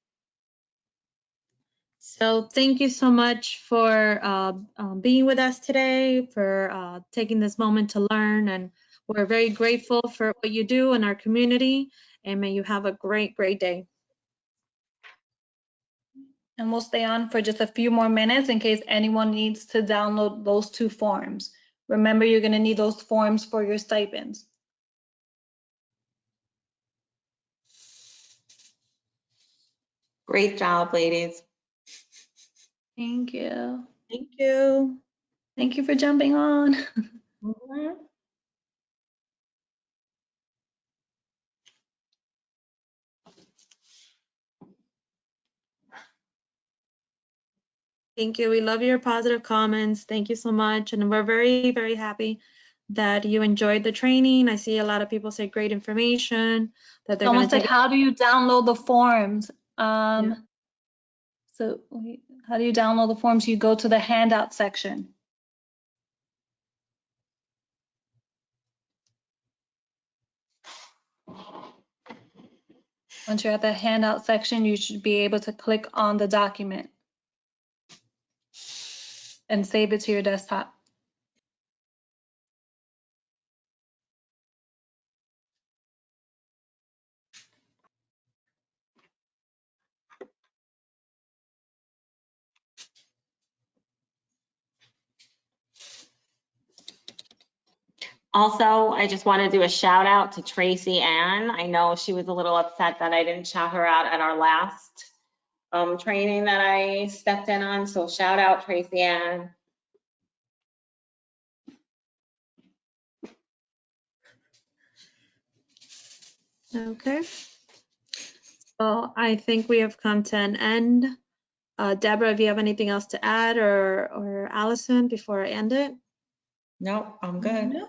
So thank you so much for being with us today, for taking this moment to learn, and we're very grateful for what you do in our community, and may you have a great, great day. And we'll stay on for just a few more minutes in case anyone needs to download those 2 forms. Remember, you're going to need those forms for your stipends. Great job, ladies. Thank you. Thank you. Thank you for jumping on. Thank you. We love your positive comments. Thank you so much. And we're very, very happy that you enjoyed the training. I see a lot of people say great information that they're going Someone to said, take. how do you download the forms? Yeah. So how do you download the forms? You go to the handout section. Once you're at the handout section, you should be able to click on the document and save it to your desktop. Also, I just want to do a shout out to Tracy Ann. I know she was a little upset that I didn't shout her out at our last training that I stepped in on. So shout out Tracy Ann. Okay. So I think we have come to an end. Deborah, if you have anything else to add, or Allison, before I end it? Nope, I'm good. No.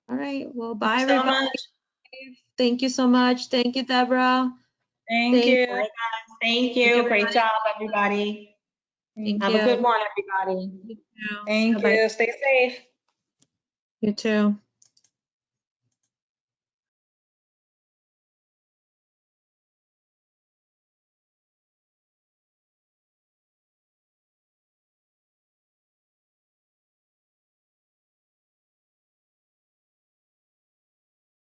All right. Well, bye, Thank you so everybody. much. Thank you so much. Thank you, Deborah. Thank you. Bye, guys. Thank you. Great job, everybody. Thank Have you. a good one, everybody. You too. Thank Bye-bye. you. Stay safe. You too.